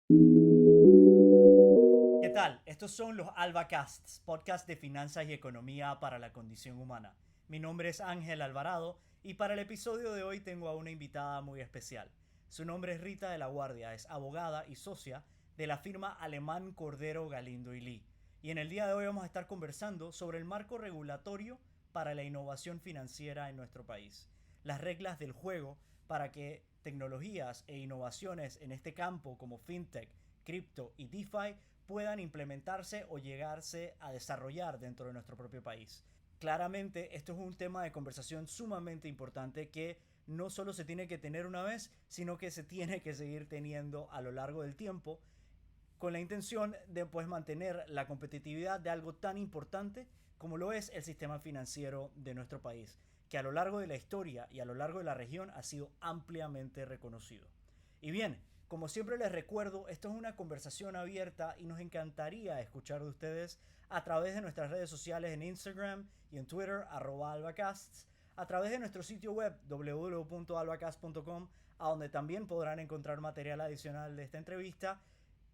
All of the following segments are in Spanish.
¿Qué tal? Estos son los AlbaCasts, podcast de finanzas y economía para la condición humana. Mi nombre es Ángel Alvarado y para el episodio de hoy tengo a una invitada muy especial. Su nombre es Rita de la Guardia, es abogada y socia de la firma Alemán Cordero Galindo y Lee. Y en el día de hoy vamos a estar conversando sobre el marco regulatorio para la innovación financiera en nuestro país. Las reglas del juego para que tecnologías e innovaciones en este campo como fintech, cripto y DeFi puedan implementarse o llegarse a desarrollar dentro de nuestro propio país. Claramente, esto es un tema de conversación sumamente importante que no solo se tiene que tener una vez, sino que se tiene que seguir teniendo a lo largo del tiempo con la intención de pues, mantener la competitividad de algo tan importante como lo es el sistema financiero de nuestro país, que a lo largo de la historia y a lo largo de la región ha sido ampliamente reconocido. Y bien, como siempre les recuerdo, esto es una conversación abierta y nos encantaría escuchar de ustedes a través de nuestras redes sociales en Instagram y en Twitter, @albacasts, a través de nuestro sitio web www.albacast.com, a donde también podrán encontrar material adicional de esta entrevista,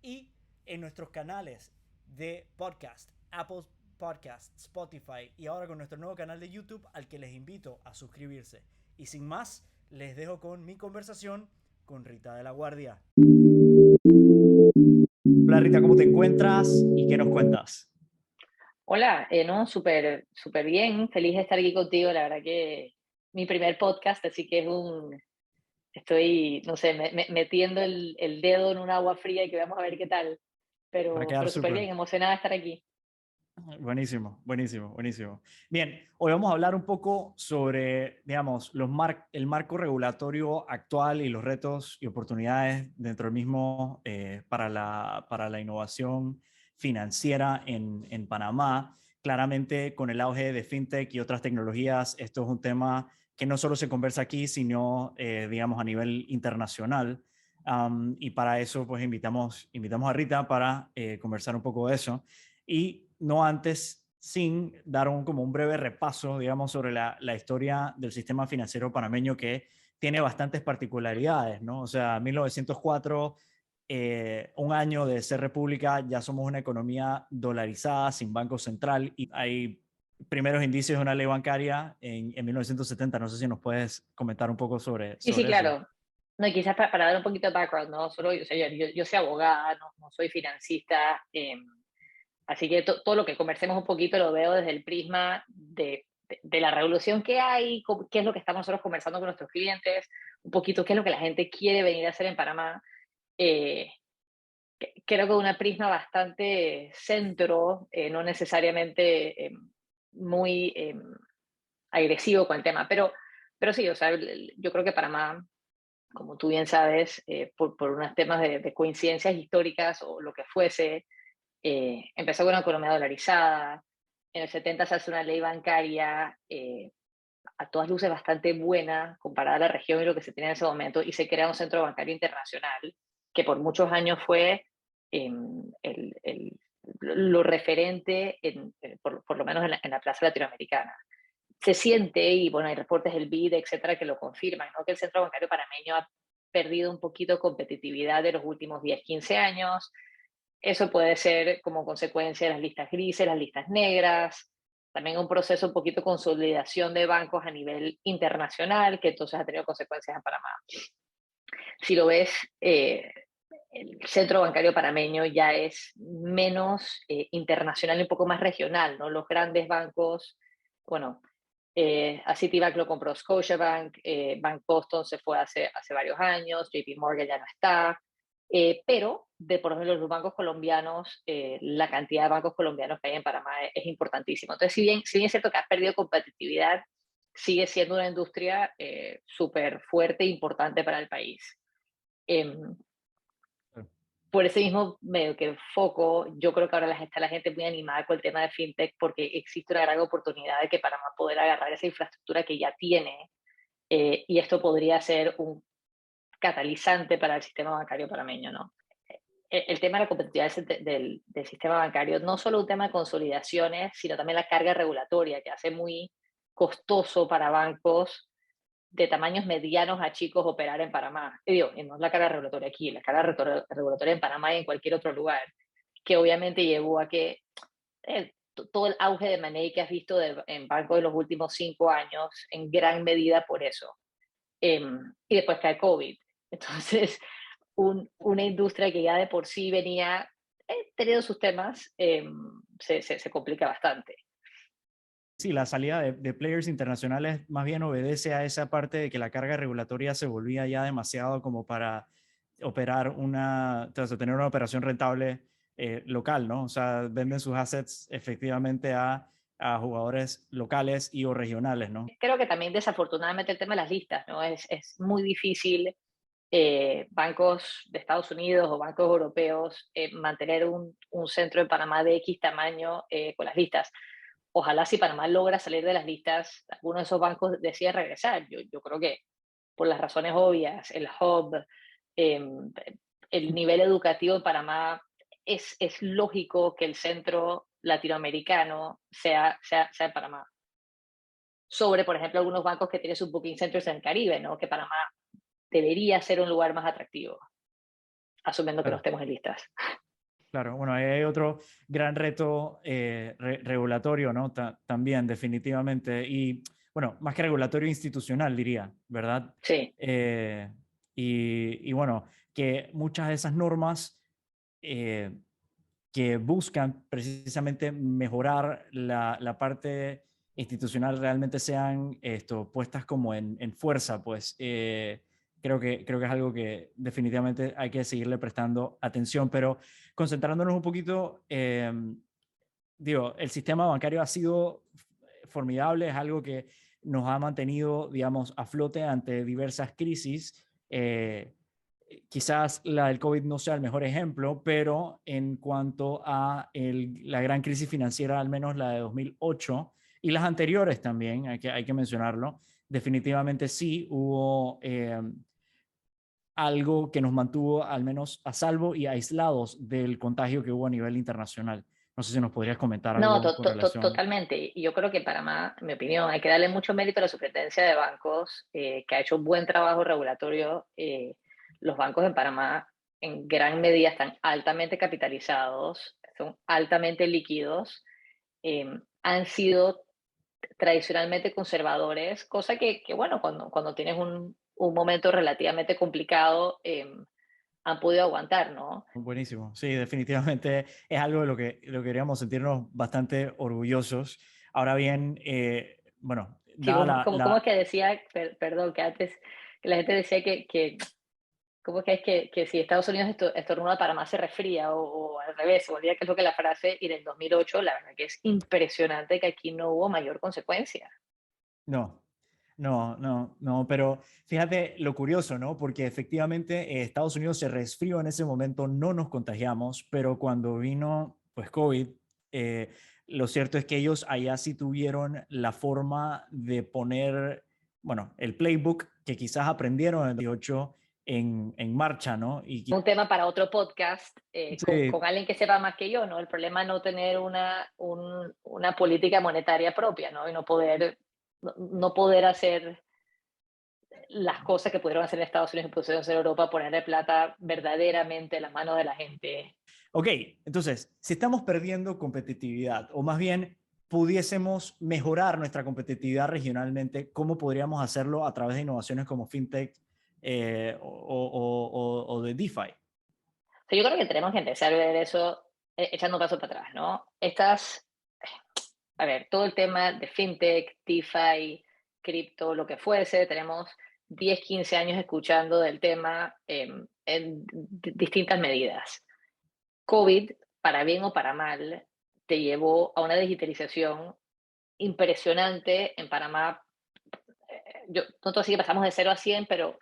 y en nuestros canales de podcast, Apple Podcast, Spotify y ahora con nuestro nuevo canal de YouTube al que les invito a suscribirse. Y sin más, les dejo con mi conversación con Rita de la Guardia. Hola Rita, ¿cómo te encuentras y qué nos cuentas? Hola, no, súper, súper bien, feliz de estar aquí contigo, la verdad que mi primer podcast, así que estoy, no sé, metiendo el dedo en un agua fría y que vamos a ver qué tal, Va a pero, quedar pero súper súper. bien, emocionada de estar aquí. Buenísimo, buenísimo, buenísimo. Bien, hoy vamos a hablar un poco sobre, digamos, el marco regulatorio actual y los retos y oportunidades dentro del mismo para la innovación financiera en Panamá. Claramente, con el auge de fintech y otras tecnologías, esto es un tema que no solo se conversa aquí, sino, digamos, a nivel internacional. Y para eso, pues, invitamos a Rita para conversar un poco de eso. Y no antes sin dar como un breve repaso, digamos, sobre la historia del sistema financiero panameño, que tiene bastantes particularidades, ¿no? O sea, 1904, un año de ser república, ya somos una economía dolarizada, sin banco central, y hay primeros indicios de una ley bancaria en 1970. No sé si nos puedes comentar un poco Sí, sí, sobre eso. claro. No, y quizás para dar un poquito de background, ¿no? Solo, o sea, yo soy abogada, no soy financista, así que todo lo que conversemos un poquito lo veo desde el prisma de la revolución que hay, qué es lo que estamos nosotros conversando con nuestros clientes, un poquito qué es lo que la gente quiere venir a hacer en Panamá. Eh, Creo que una prisma bastante centro, no necesariamente muy agresivo con el tema, pero sí, o sea, yo creo que Panamá, como tú bien sabes, por unos temas de coincidencias históricas o lo que fuese, empezó con una economía dolarizada. En el 70 se hace una ley bancaria a todas luces bastante buena comparada a la región y lo que se tenía en ese momento, y se crea un centro bancario internacional que por muchos años fue eh, el, el, lo referente, por lo menos en la plaza latinoamericana. Se siente, y bueno, hay reportes del BID, etcétera, que lo confirman, ¿no? Que el centro bancario panameño ha perdido un poquito de competitividad de los últimos 10, 15 años. Eso puede ser como consecuencia de las listas grises, las listas negras, también un proceso un poquito de consolidación de bancos a nivel internacional, que entonces ha tenido consecuencias en Panamá. Si lo ves, el centro bancario panameño ya es menos internacional y un poco más regional, ¿no? Los grandes bancos, bueno, a Citibank lo compró Scotiabank, Bank Boston se fue hace varios años, JP Morgan ya no está, pero de por ejemplo los bancos colombianos, la cantidad de bancos colombianos que hay en Panamá es importantísimo. Entonces, si bien es cierto que ha perdido competitividad, sigue siendo una industria súper fuerte e importante para el país. Eh, por ese mismo medio que foco, yo creo que ahora está la gente muy animada con el tema de fintech porque existe una gran oportunidad de que Panamá poder agarrar esa infraestructura que ya tiene, y esto podría ser un catalizante para el sistema bancario panameño, ¿no? El tema de la competitividad del sistema bancario no solo un tema de consolidaciones, sino también la carga regulatoria que hace muy costoso para bancos de tamaños medianos a chicos operar en Panamá. Y digo, y no es la carga regulatoria aquí, la carga regulatoria en Panamá y en cualquier otro lugar, que obviamente llevó a que todo el auge de money que has visto en bancos en los últimos 5 años, en gran medida por eso. Y después cae COVID. Entonces, una industria que ya de por sí venía teniendo sus temas, se complica bastante. Sí, la salida de players internacionales más bien obedece a esa parte de que la carga regulatoria se volvía ya demasiado como para operar o sea, tener una operación rentable local, ¿no? O sea, venden sus assets efectivamente a jugadores locales y o regionales, ¿no? Creo que también desafortunadamente el tema de las listas, ¿no? Es muy difícil bancos de Estados Unidos o bancos europeos mantener un centro en Panamá de X tamaño con las listas. Ojalá si Panamá logra salir de las listas, alguno de esos bancos decida regresar. Yo creo que por las razones obvias, el hub, eh, el nivel educativo en Panamá, es lógico que el centro latinoamericano sea en Panamá. Sobre, por ejemplo, algunos bancos que tienen sus booking centers en el Caribe, ¿no? Que Panamá debería ser un lugar más atractivo, asumiendo que no Claro. estemos en listas. Claro, bueno, ahí hay otro gran reto regulatorio, ¿no? También, definitivamente. Y, bueno, más que regulatorio institucional, diría, ¿verdad? Sí, Eh, y bueno, que muchas de esas normas eh, que buscan precisamente mejorar la parte institucional realmente sean puestas como en fuerza, pues creo que es algo que definitivamente hay que seguirle prestando atención, pero concentrándonos un poquito, digo, el sistema bancario ha sido formidable, es algo que nos ha mantenido, digamos, a flote ante diversas crisis. Quizás la del COVID no sea el mejor ejemplo, pero en cuanto a la gran crisis financiera, al menos la de 2008 y las anteriores también, hay que mencionarlo, definitivamente sí hubo algo que nos mantuvo al menos a salvo y aislados del contagio que hubo a nivel internacional. No sé si nos podrías comentar no, algo con relación. totalmente. Y yo creo que Panamá, en mi opinión, hay que darle mucho mérito a la superintendencia de bancos, que ha hecho un buen trabajo regulatorio. Los bancos en Panamá, en gran medida, están altamente capitalizados, son altamente líquidos, han sido tradicionalmente conservadores, cosa que bueno, cuando tienes un momento relativamente complicado, han podido aguantar, ¿no? Buenísimo. Sí, definitivamente es algo de lo que queríamos sentirnos bastante orgullosos. Ahora bien, bueno, Sí, dada como es que decía, perdón, que antes que la gente decía ¿cómo que si Estados Unidos estornuda para más se resfría o al revés, se volvía que es lo que la frase, y del 2008 la verdad que es impresionante que aquí no hubo mayor consecuencia. no, no, pero fíjate lo curioso, ¿no? Porque efectivamente Estados Unidos se resfrió en ese momento, no nos contagiamos, pero cuando vino pues COVID, eh, lo cierto es que ellos allá sí tuvieron la forma de poner, bueno, el playbook que quizás aprendieron en el 18 en marcha, ¿no? Un tema para otro podcast con Sí, alguien que sepa más que yo, ¿no? El problema es no tener una política monetaria propia, ¿no? Y no poder hacer las cosas que pudieron hacer en Estados Unidos y pudieron hacer en Europa, ponerle plata verdaderamente en las manos de la gente. ok, entonces, si estamos perdiendo competitividad, o más bien pudiésemos mejorar nuestra competitividad regionalmente, ¿cómo podríamos hacerlo a través de innovaciones como FinTech o de DeFi? O sea, yo creo que tenemos que empezar a ver eso echando un paso para atrás, ¿no? A ver, todo el tema de fintech, DeFi, cripto, lo que fuese, tenemos 10, 15 años escuchando del tema en distintas medidas. COVID, para bien o para mal, te llevó a una digitalización impresionante en Panamá. Nosotros sí que pasamos de 0 a 100, pero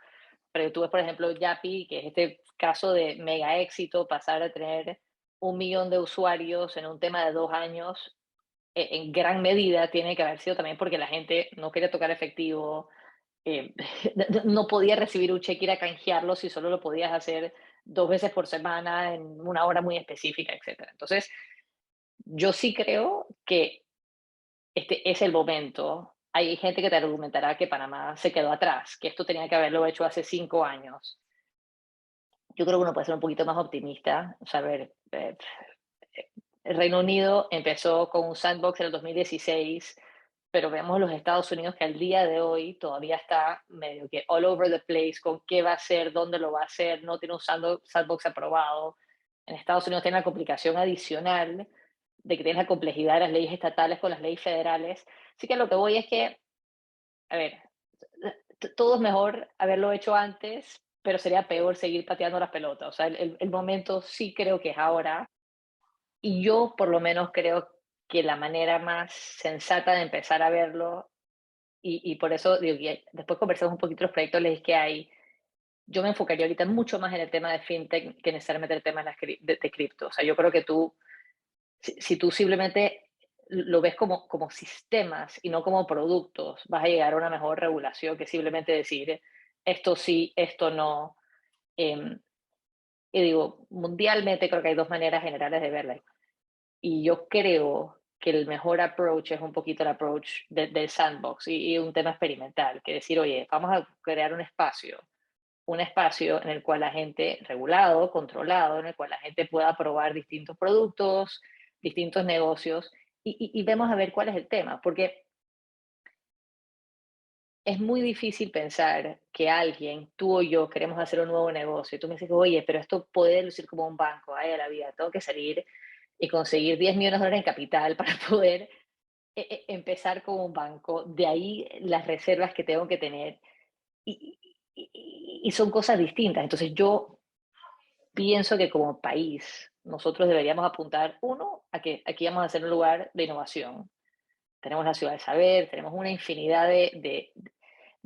tú ves, por ejemplo, Yapi, que es este caso de mega éxito, pasar a tener 1 millón de usuarios en un tema de 2 años, en gran medida tiene que haber sido también porque la gente no quería tocar efectivo, eh, no podía recibir un cheque, ir a canjearlo si solo lo podías hacer 2 veces por semana en una hora muy específica, etcétera. Entonces, yo sí creo que este es el momento hay gente que te argumentará que Panamá se quedó atrás, que esto tenía que haberlo hecho hace 5 años. Yo creo que uno puede ser un poquito más optimista, saber, el Reino Unido empezó con un sandbox en el 2016, pero vemos los Estados Unidos que al día de hoy todavía está medio que all over the place con qué va a hacer, dónde lo va a hacer, no tiene un sandbox aprobado. En Estados Unidos tiene la complicación adicional de que tienes la complejidad de las leyes estatales con las leyes federales. Así que lo que voy es que, a ver, todo es mejor haberlo hecho antes, pero sería peor seguir pateando las pelotas. O sea, el momento sí creo que es ahora, y yo por lo menos creo que la manera más sensata de empezar a verlo, y por eso digo, que después conversamos un poquito los proyectos leyes que hay, yo me enfocaría ahorita mucho más en el tema de fintech que necesariamente el tema de cripto. O sea, yo creo que tú, si tú simplemente lo ves como sistemas y no como productos, vas a llegar a una mejor regulación que simplemente decir esto sí, esto no. Eh, y digo, mundialmente creo que hay dos maneras generales de verla. Y yo creo que el mejor approach es un poquito el approach del sandbox y un tema experimental, que decir, oye, vamos a crear un espacio en el cual la gente, regulado, controlado, en el cual la gente pueda probar distintos productos, distintos negocios, y vemos a ver cuál es el tema, porque es muy difícil pensar que alguien, tú o yo, queremos hacer un nuevo negocio, y tú me dices, oye, pero esto puede lucir como un banco, ay, a la vida, tengo que salir y conseguir 10 millones de dólares en capital para poder empezar con un banco, de ahí las reservas que tengo que tener, y, y son cosas distintas. Entonces yo pienso que como país nosotros deberíamos apuntar, uno, a que aquí vamos a ser un lugar de innovación. Tenemos la ciudad del saber, tenemos una infinidad de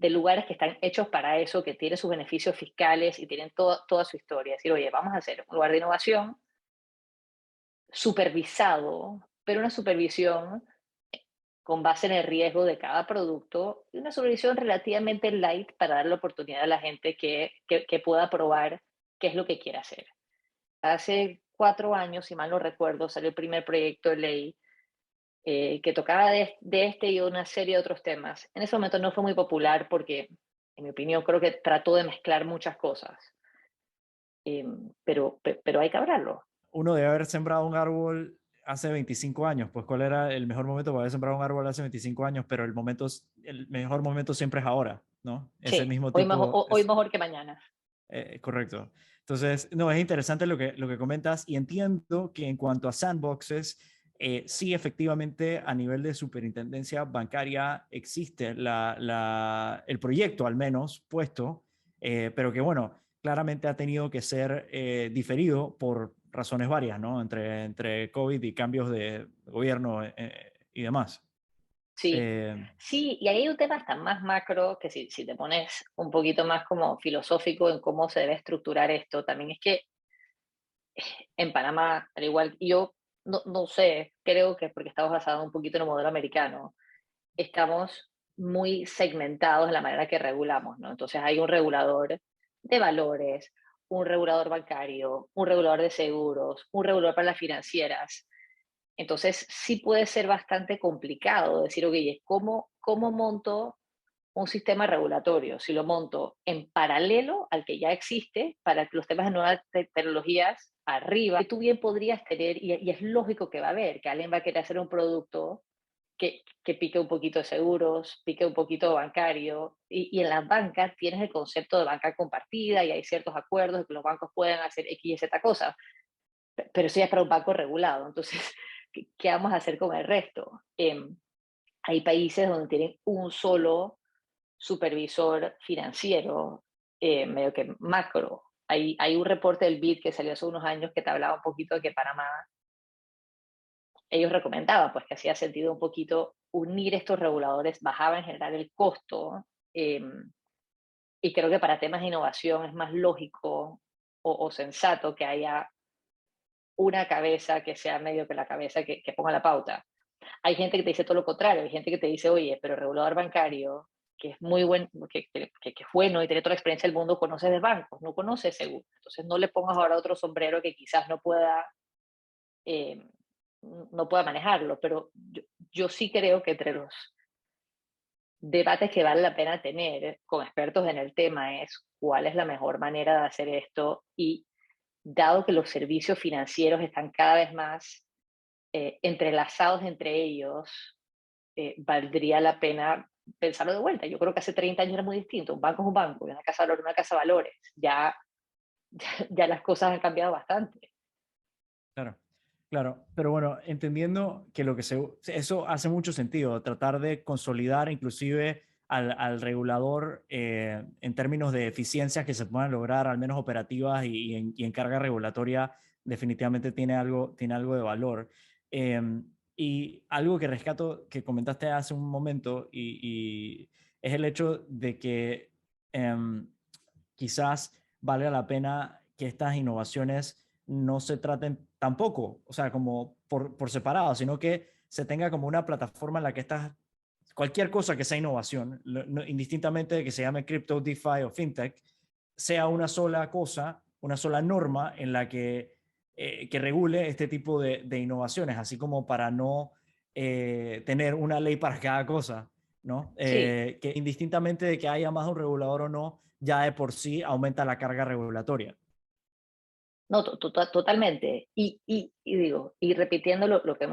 lugares que están hechos para eso, que tienen sus beneficios fiscales y tienen toda su historia. Es decir, oye, vamos a hacer un lugar de innovación supervisado, pero una supervisión con base en el riesgo de cada producto y una supervisión relativamente light para dar la oportunidad a la gente que pueda probar qué es lo que quiere hacer. Hace 4 años, si mal no recuerdo, salió el primer proyecto de ley que tocaba de este y una serie de otros temas. En ese momento no fue muy popular porque, en mi opinión, creo que trató de mezclar muchas cosas, pero hay que hablarlo. Uno debe haber sembrado un árbol hace 25 años, pues cuál era el mejor momento para haber sembrado un árbol hace 25 años, pero el mejor momento siempre es ahora, ¿no? Ese Sí, mismo hoy mejor, tipo hoy es mejor que mañana. correcto. Entonces, no, es interesante lo que comentas y entiendo que en cuanto a sandboxes, sí, efectivamente, a nivel de superintendencia bancaria existe el proyecto al menos puesto, pero que bueno, claramente ha tenido que ser diferido por razones varias, ¿no? Entre COVID y cambios de gobierno y demás. Sí, Eh, sí, y ahí hay un tema hasta más macro que si te pones un poquito más como filosófico en cómo se debe estructurar esto, también es que en Panamá, al igual, yo no sé, creo que es porque estamos basados un poquito en el modelo americano, estamos muy segmentados en la manera que regulamos, ¿no? Entonces hay un regulador de valores, un regulador bancario, un regulador de seguros, un regulador para las financieras. Entonces sí puede ser bastante complicado decir, oye, ¿cómo monto un sistema regulatorio? Si lo monto en paralelo al que ya existe para que los temas de nuevas tecnologías arriba, que tú bien podrías tener, y es lógico que va a haber, que alguien va a querer hacer un producto que pique un poquito de seguros, pique un poquito de bancario, y en las bancas tienes el concepto de banca compartida y hay ciertos acuerdos de que los bancos pueden hacer X y Z cosas, pero eso ya es para un banco regulado. Entonces, ¿qué vamos a hacer con el resto? Hay países donde tienen un solo supervisor financiero, medio que macro. Hay un reporte del BID que salió hace unos años que te hablaba un poquito de que Panamá, ellos recomendaban pues que hacía sentido un poquito unir estos reguladores, bajaba en general el costo, eh, y creo que para temas de innovación es más lógico o sensato que haya una cabeza que sea medio que la cabeza que ponga la pauta. Hay gente que te dice todo lo contrario, hay gente que te dice, oye, pero el regulador bancario, que es muy bueno, que es bueno y tiene toda la experiencia del mundo, conoce de bancos, no conoce seguro. Entonces no le pongas ahora otro sombrero que quizás eh, no pueda manejarlo, pero yo sí creo que entre debates que vale la pena tener con expertos en el tema es cuál es la mejor manera de hacer esto y dado que los servicios financieros están cada vez más entrelazados entre ellos, valdría la pena pensarlo de vuelta. Yo creo que hace 30 años era muy distinto. Un banco es un banco, y una casa de valores, una casa de valores. Ya las cosas han cambiado bastante. Claro, claro, pero bueno, entendiendo que eso hace mucho sentido, tratar de consolidar inclusive al regulador en términos de eficiencias que se puedan lograr, al menos operativas y en carga regulatoria, definitivamente tiene algo de valor. Y algo que rescato que comentaste hace un momento y es el hecho de que quizás valga la pena que estas innovaciones no se traten tampoco, o sea, como por separado, sino que se tenga como una plataforma en la que cualquier cosa que sea innovación, indistintamente de que se llame crypto, DeFi o fintech, sea una sola cosa, una sola norma en la que regule este tipo de innovaciones, así como para no tener una ley para cada cosa, ¿no? Sí, Que indistintamente de que haya más de un regulador o no, ya de por sí aumenta la carga regulatoria. no, totalmente. Y digo, y repitiendo lo que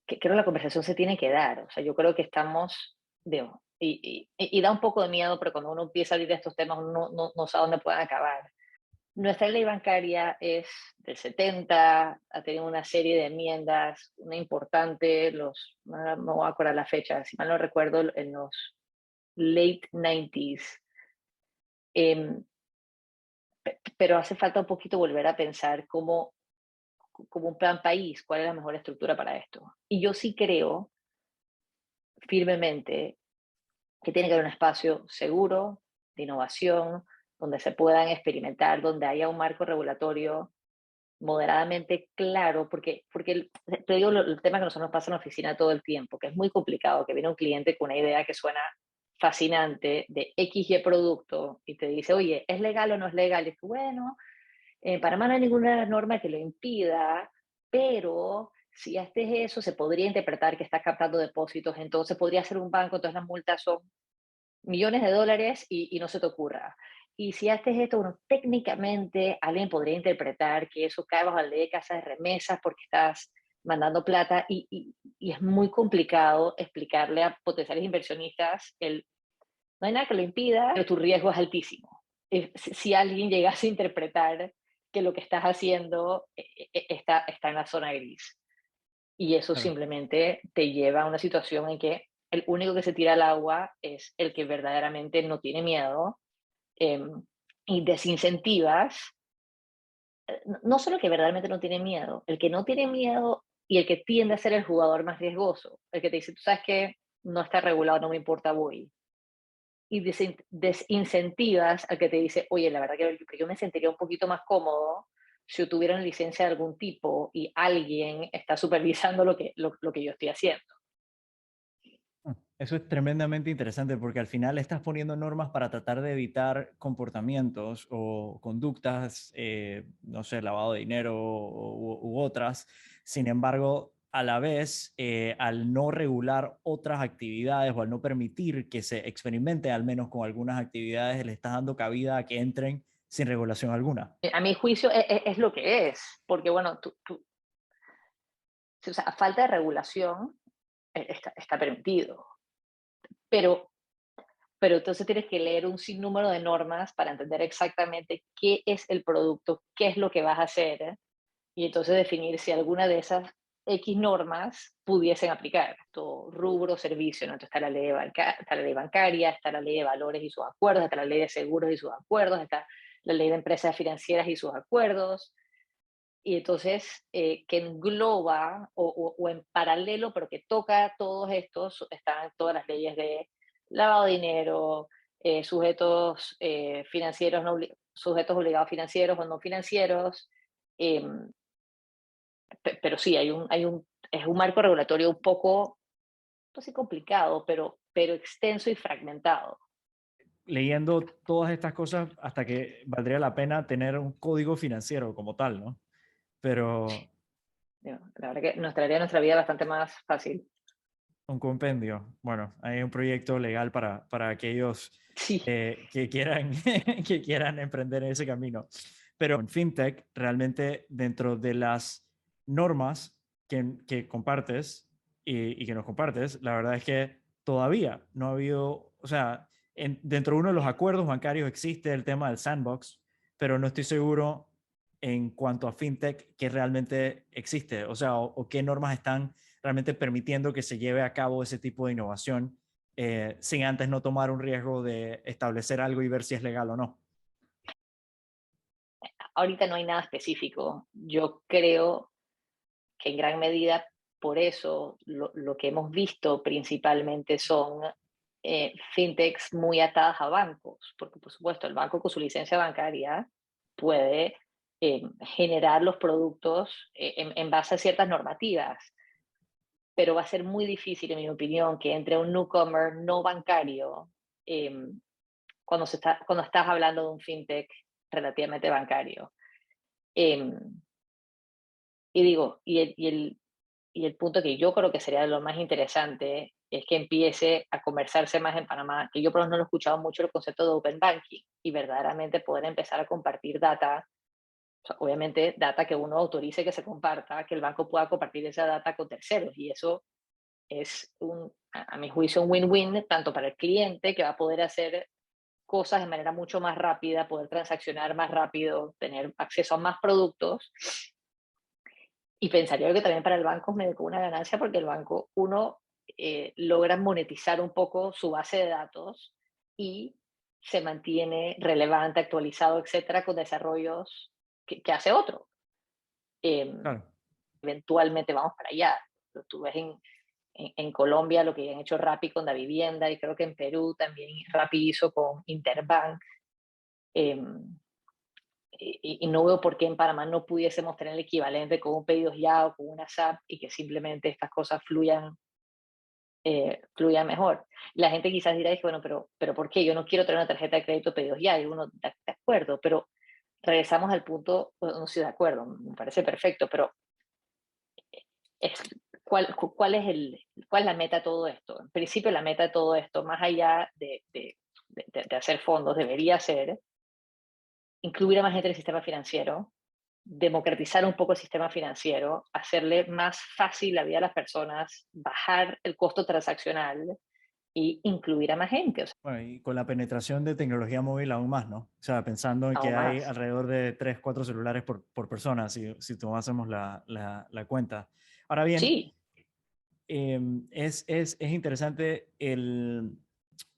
que creo la conversación se tiene que dar. O sea, yo creo que estamos, digo, y da un poco de miedo, pero cuando uno empieza a hablar de estos temas, uno no sabe dónde pueden acabar. Nuestra ley bancaria es del 70, ha tenido una serie de enmiendas, una importante, no voy a acordar la fecha, si mal no recuerdo, en los late 90s. Eh, pero hace falta un poquito volver a pensar como un plan país, cuál es la mejor estructura para esto. Y yo sí creo firmemente que tiene que haber un espacio seguro de innovación, donde se puedan experimentar, donde haya un marco regulatorio moderadamente claro, porque te digo el tema que nosotros nos pasa en la oficina todo el tiempo, que es muy complicado, que viene un cliente con una idea que suena fascinante de X y producto y te dice, oye, ¿es legal o no es legal? Y es que, bueno, en Panamá no hay ninguna norma que lo impida, pero si haces eso, se podría interpretar que estás captando depósitos, entonces podría ser un banco, entonces las multas son millones de dólares y no se te ocurra. Y si haces esto, bueno, técnicamente alguien podría interpretar que eso cae bajo la ley de casa de remesas porque estás mandando plata y es muy complicado explicarle a potenciales inversionistas no hay nada que lo impida, pero tu riesgo es altísimo. Si alguien llegase a interpretar que lo que estás haciendo está en la zona gris. Y eso Claro. simplemente te lleva a una situación en que el único que se tira al agua es el que verdaderamente no tiene miedo eh, y desincentivas, no solo que verdaderamente no tiene miedo, el que no tiene miedo y el que tiende a ser el jugador más riesgoso, el que te dice, tú sabes que no está regulado, no me importa, voy. Y desincentivas al que te dice, oye, la verdad que yo me sentiría un poquito más cómodo si yo tuviera una licencia de algún tipo y alguien está supervisando lo que yo estoy haciendo. Eso es tremendamente interesante porque al final estás poniendo normas para tratar de evitar comportamientos o conductas, no sé, lavado de dinero u otras. Sin embargo, a la vez, al no regular otras actividades o al no permitir que se experimente al menos con algunas actividades, le estás dando cabida a que entren sin regulación alguna. A mi juicio es lo que es, porque bueno, o sea, a falta de regulación está permitido, pero, pero entonces tienes que leer un sinnúmero de normas para entender exactamente qué es el producto, qué es lo que vas a hacer, y entonces definir si alguna de esas X normas pudiesen aplicar. Todo rubro, servicio, ¿no? Entonces está está la ley bancaria, está la ley de valores y sus acuerdos, está la ley de seguros y sus acuerdos, está la ley de empresas financieras y sus acuerdos, y entonces que engloba o en paralelo, pero que toca todos estos, están todas las leyes de lavado de dinero, sujetos financieros, sujetos obligados financieros o no financieros, eh, pero sí, es un marco regulatorio un poco, no sé, complicado, pero extenso y fragmentado. Leyendo todas estas cosas hasta que valdría la pena tener un código financiero como tal, ¿no? Pero Digo, la verdad que nos traería nuestra vida bastante más fácil. Un compendio. Bueno, hay un proyecto legal para aquellos Sí, que quieran, que quieran emprender en ese camino. Pero en FinTech, realmente dentro de las normas que compartes y que nos compartes, la verdad es que todavía no ha habido, o sea, dentro de uno de los acuerdos bancarios existe el tema del sandbox, pero no estoy seguro en cuanto a FinTech que realmente existe, o sea, o qué normas están realmente permitiendo que se lleve a cabo ese tipo de innovación sin antes no tomar un riesgo de establecer algo y ver si es legal o no. ahorita no hay nada específico. Yo creo que en gran medida por eso lo que hemos visto principalmente son fintechs muy atadas a bancos, porque por supuesto el banco con su licencia bancaria puede generar los productos en base a ciertas normativas, pero va a ser muy difícil, en mi opinión, que entre un newcomer no bancario eh, cuando estás hablando de un fintech relativamente bancario. Eh, y digo, y el punto que yo creo que sería lo más interesante es que empiece a conversarse más en Panamá, que yo por lo menos no lo he escuchado mucho el concepto de Open Banking y verdaderamente poder empezar a compartir data, o sea, obviamente data que uno autorice que se comparta, que el banco pueda compartir esa data con terceros y eso es, a mi juicio, un win-win tanto para el cliente que va a poder hacer cosas de manera mucho más rápida, poder transaccionar más rápido, tener acceso a más productos. Y pensaría que también para el banco es medio como una ganancia porque el banco, uno, logra monetizar un poco su base de datos y se mantiene relevante, actualizado, etcétera, con desarrollos que hace otro. Eh, Claro. Eventualmente vamos para allá. Tú ves en Colombia lo que han hecho Rappi con la vivienda y creo que en Perú también Rappi hizo con Interbank. Eh, y no veo por qué en Panamá no pudiésemos tener el equivalente con un pedidos ya o con una SAP y que simplemente estas cosas fluyan mejor. La gente quizás dirá, bueno, pero ¿por qué? Yo no quiero tener una tarjeta de crédito pedidos ya, y uno, de acuerdo, pero regresamos al punto, no estoy de acuerdo, me parece perfecto, pero es, ¿cuál es la meta de todo esto? En principio la meta de todo esto, más allá de hacer fondos, debería ser incluir a más gente en el sistema financiero, democratizar un poco el sistema financiero, hacerle más fácil la vida a las personas, bajar el costo transaccional y incluir a más gente, o sea, Bueno, y con la penetración de tecnología móvil aún más, ¿no? O sea, pensando en que aún hay más. alrededor de 3 4 celulares por persona, si tomásemos la cuenta. Ahora bien, Sí, es interesante el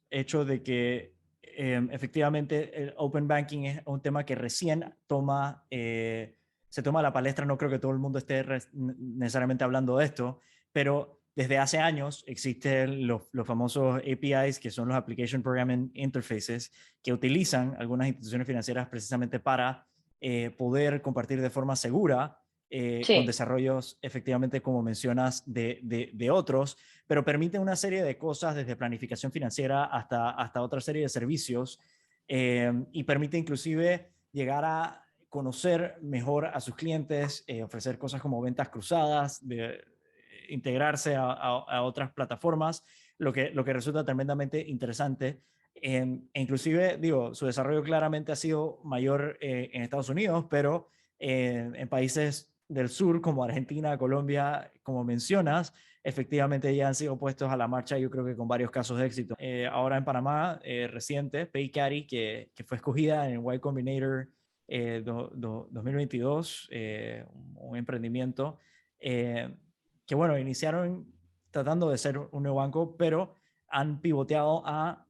hecho de que efectivamente el Open Banking es un tema que recién se toma a la palestra. No creo que todo el mundo esté necesariamente hablando de esto, pero desde hace años existen los famosos APIs, que son los Application Programming Interfaces, que utilizan algunas instituciones financieras precisamente para poder compartir de forma segura con sí, desarrollos efectivamente, como mencionas, de otros, pero permite una serie de cosas desde planificación financiera hasta otra serie de servicios y permite inclusive llegar a conocer mejor a sus clientes, ofrecer cosas como ventas cruzadas, integrarse a otras plataformas, lo que resulta tremendamente interesante. Inclusive, digo, su desarrollo claramente ha sido mayor en Estados Unidos, pero en países del sur como Argentina, Colombia, como mencionas, efectivamente ya han sido puestos a la marcha, yo creo que con varios casos de éxito. Ahora en Panamá, reciente, PayCarry, que fue escogida en Y Combinator 2022, un emprendimiento que, bueno, iniciaron tratando de ser un nuevo banco, pero han pivoteado a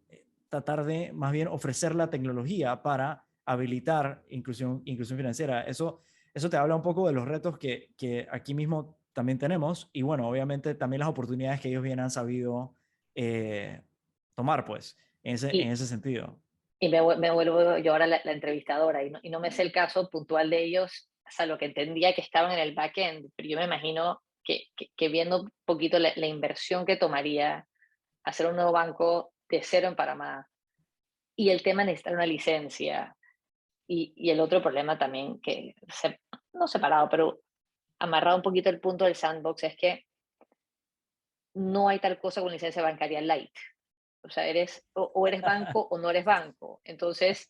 tratar de más bien ofrecer la tecnología para habilitar inclusión financiera. Eso te habla un poco de los retos que aquí mismo también tenemos y bueno, obviamente también las oportunidades que ellos bien han sabido eh, tomar, pues, en y, ese sentido. me vuelvo yo ahora la entrevistadora y no me sé el caso puntual de ellos, hasta lo que entendía que estaban en el backend, pero yo me imagino que viendo un poquito la inversión que tomaría hacer un nuevo banco de cero en Panamá y el tema de necesitar una licencia y el otro problema también no separado, pero amarrado un poquito el punto del sandbox es que no hay tal cosa como licencia bancaria light. O sea, o eres banco o no eres banco. Entonces,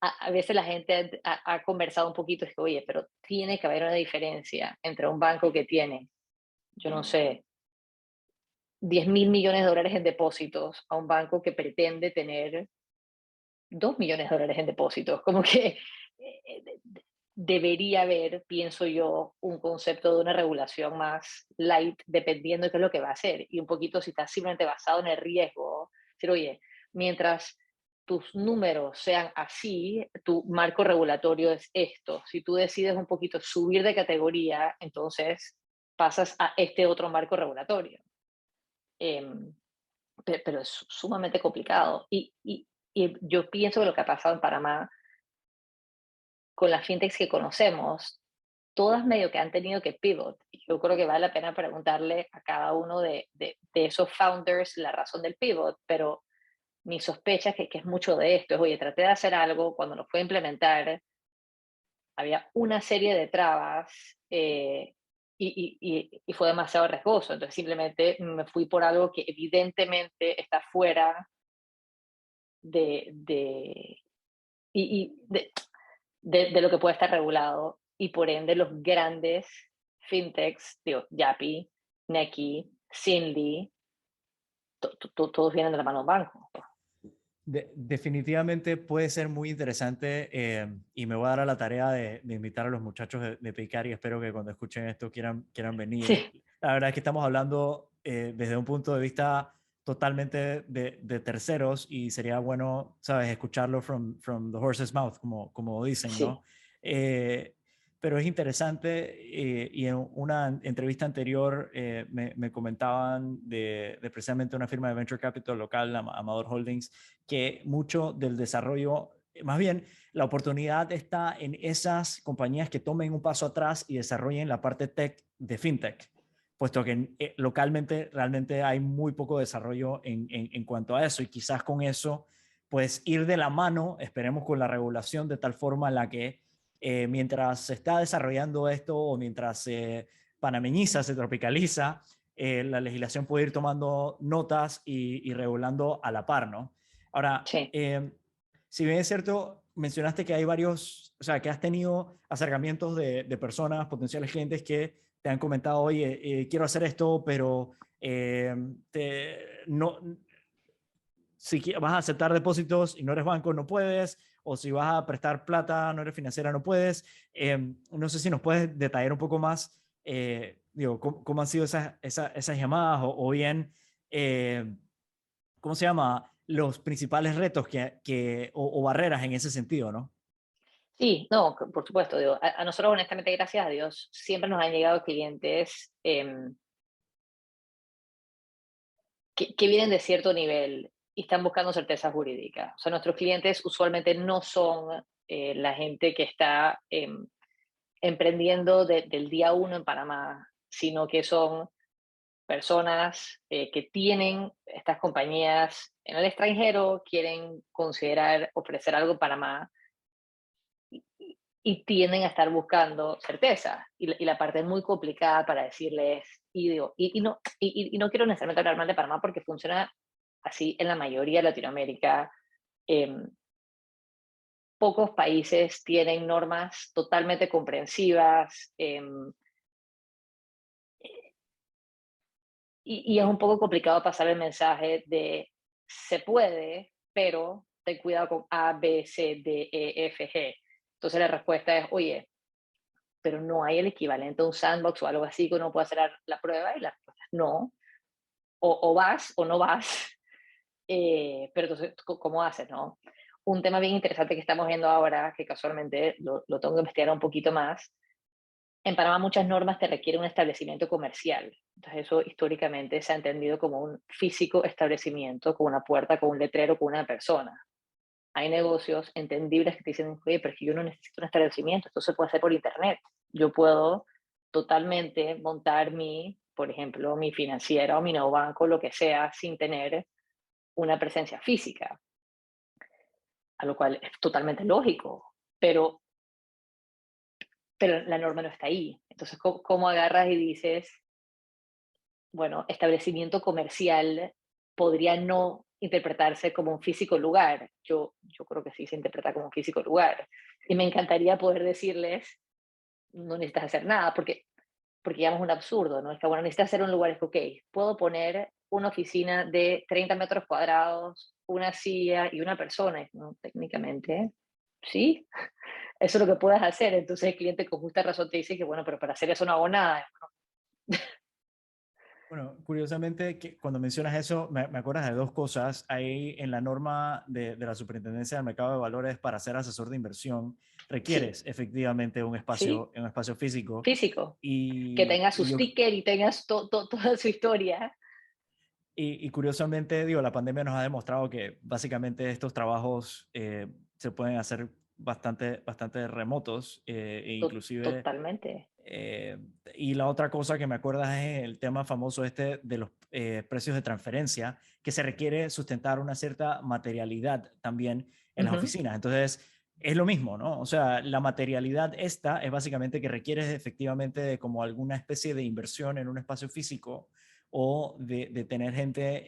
a veces la gente ha conversado un poquito, es que, oye, pero tiene que haber una diferencia entre un banco que tiene, yo no sé, 10.000 millones de dólares en depósitos a un banco que pretende tener 2 millones de dólares en depósitos. Como que debería haber, pienso yo, un concepto de una regulación más light, dependiendo de qué es lo que va a hacer. Y un poquito si está simplemente basado en el riesgo, decir, oye, mientras tus números sean así, tu marco regulatorio es esto. Si tú decides un poquito subir de categoría, entonces pasas a este otro marco regulatorio. Em, pero es sumamente complicado. Y yo pienso que lo que ha pasado en Panamá con las fintechs que conocemos, todas medio que han tenido que pivot. Y yo creo que vale la pena preguntarle a cada uno de esos founders la razón del pivot, pero mi sospecha es que es mucho de esto. Es, oye, traté de hacer algo, cuando lo fue a implementar, había una serie de trabas y fue demasiado riesgoso. Entonces simplemente me fui por algo que evidentemente está fuera de, y de lo que puede estar regulado y por ende los grandes fintechs, digo, Yapi, Nequi, Zinli, todos vienen de la mano de un banco. Definitivamente puede ser muy interesante y me voy a dar a la tarea de invitar a los muchachos de Picar y espero que cuando escuchen esto quieran venir. Sí, La verdad es que estamos hablando desde un punto de vista totalmente de terceros y sería bueno, sabes, escucharlo from the horse's mouth, como dicen, sí, ¿no? Eh, pero es interesante y en una entrevista anterior me comentaban de precisamente una firma de venture capital local, Amador Holdings, que mucho del desarrollo, más bien la oportunidad está en esas compañías que tomen un paso atrás y desarrollen la parte tech de fintech, puesto que localmente realmente hay muy poco desarrollo en cuanto a eso y quizás con eso pues ir de la mano, esperemos con la regulación de tal forma en la que mientras se está desarrollando esto o mientras se panameñiza, se tropicaliza, la legislación puede ir tomando notas y regulando a la par, ¿no? Ahora, sí. si bien es cierto, mencionaste que hay varios, o sea, que has tenido acercamientos de personas, potenciales clientes que te han comentado, oye, quiero hacer esto, pero eh, no, si vas a aceptar depósitos y no eres banco, no puedes, o si vas a prestar plata, no eres financiera, no puedes. No sé si nos puedes detallar un poco más, digo, cómo han sido esas llamadas o bien, ¿cómo se llama? Los principales retos o barreras en ese sentido, ¿no? Sí, no, por supuesto. Digo, a nosotros, honestamente, gracias a Dios, siempre nos han llegado clientes que vienen de cierto nivel y están buscando certeza jurídica. O sea, nuestros clientes usualmente no son la gente que está emprendiendo del día uno en Panamá, sino que son personas que tienen estas compañías en el extranjero, quieren considerar ofrecer algo en Panamá y tienden a estar buscando certeza. Y la parte muy complicada para decirles, y, digo, y no quiero necesariamente hablar mal de Panamá porque funciona así en la mayoría de Latinoamérica. Eh, Pocos países tienen normas totalmente comprensivas y es un poco complicado pasar el mensaje de se puede, pero ten cuidado con A, B, C, D, E, F, G. Entonces la respuesta es, oye, pero no hay el equivalente a un sandbox o algo así que uno pueda hacer la prueba y la respuesta es no. O vas o no vas, pero entonces, ¿cómo haces, no? Un tema bien interesante que estamos viendo ahora, que casualmente lo tengo que investigar un poquito más, en Panamá muchas normas te requieren un establecimiento comercial. Entonces eso históricamente se ha entendido como un físico establecimiento, con una puerta, con un letrero, con una persona. Hay negocios entendibles que te dicen, oye, pero es que yo no necesito un establecimiento, esto se puede hacer por internet. Yo puedo totalmente montar por ejemplo, mi financiera o mi nuevo banco, lo que sea, sin tener una presencia física, a lo cual es totalmente lógico, pero la norma no está ahí. Entonces, ¿cómo agarras y dices, bueno, establecimiento comercial podría no interpretarse como un físico lugar. Yo creo que sí se interpreta como un físico lugar. Y me encantaría poder decirles, no necesitas hacer nada, porque ya es un absurdo, ¿no? Es que, bueno, necesitas hacer un lugar, es que, ok, puedo poner una oficina de 30 metros cuadrados, una silla y una persona, ¿no? Técnicamente, sí, eso es lo que puedes hacer. Entonces el cliente con justa razón te dice que, bueno, pero para hacer eso no hago nada. Bueno, curiosamente, que cuando mencionas eso, me acuerdas de dos cosas. Ahí en la norma de la Superintendencia del Mercado de Valores para ser asesor de inversión, Sí, requieres efectivamente sí, un espacio físico. físico, que Y, tenga su y yo, sticker y tengas toda su historia. y curiosamente, digo, la pandemia nos ha demostrado que básicamente estos trabajos se pueden hacer bastante remotos e inclusive Totalmente. eh, y la otra cosa que me acuerdas es el tema famoso este de los precios de transferencia, que se requiere sustentar una cierta materialidad también en las Ujú. oficinas. Entonces, es lo mismo, ¿no? O sea, la materialidad esta es básicamente que requieres efectivamente de como alguna especie de inversión en un espacio físico o de tener gente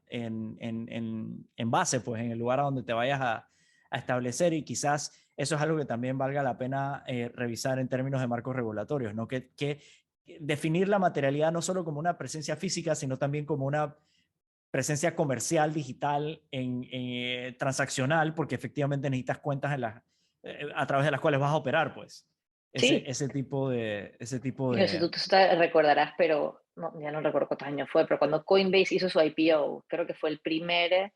en base, pues, en el lugar a donde te vayas a establecer y quizás eso es algo que también valga la pena revisar en términos de marcos regulatorios, ¿no? Que definir la materialidad no solo como una presencia física, sino también como una presencia comercial, digital, transaccional, porque efectivamente necesitas cuentas a través de las cuales vas a operar, pues. Sí, Ese tipo y no sé si de... tú te recordarás, pero no, ya no recuerdo cuántos años fue, pero cuando Coinbase hizo su IPO, creo que fue el primer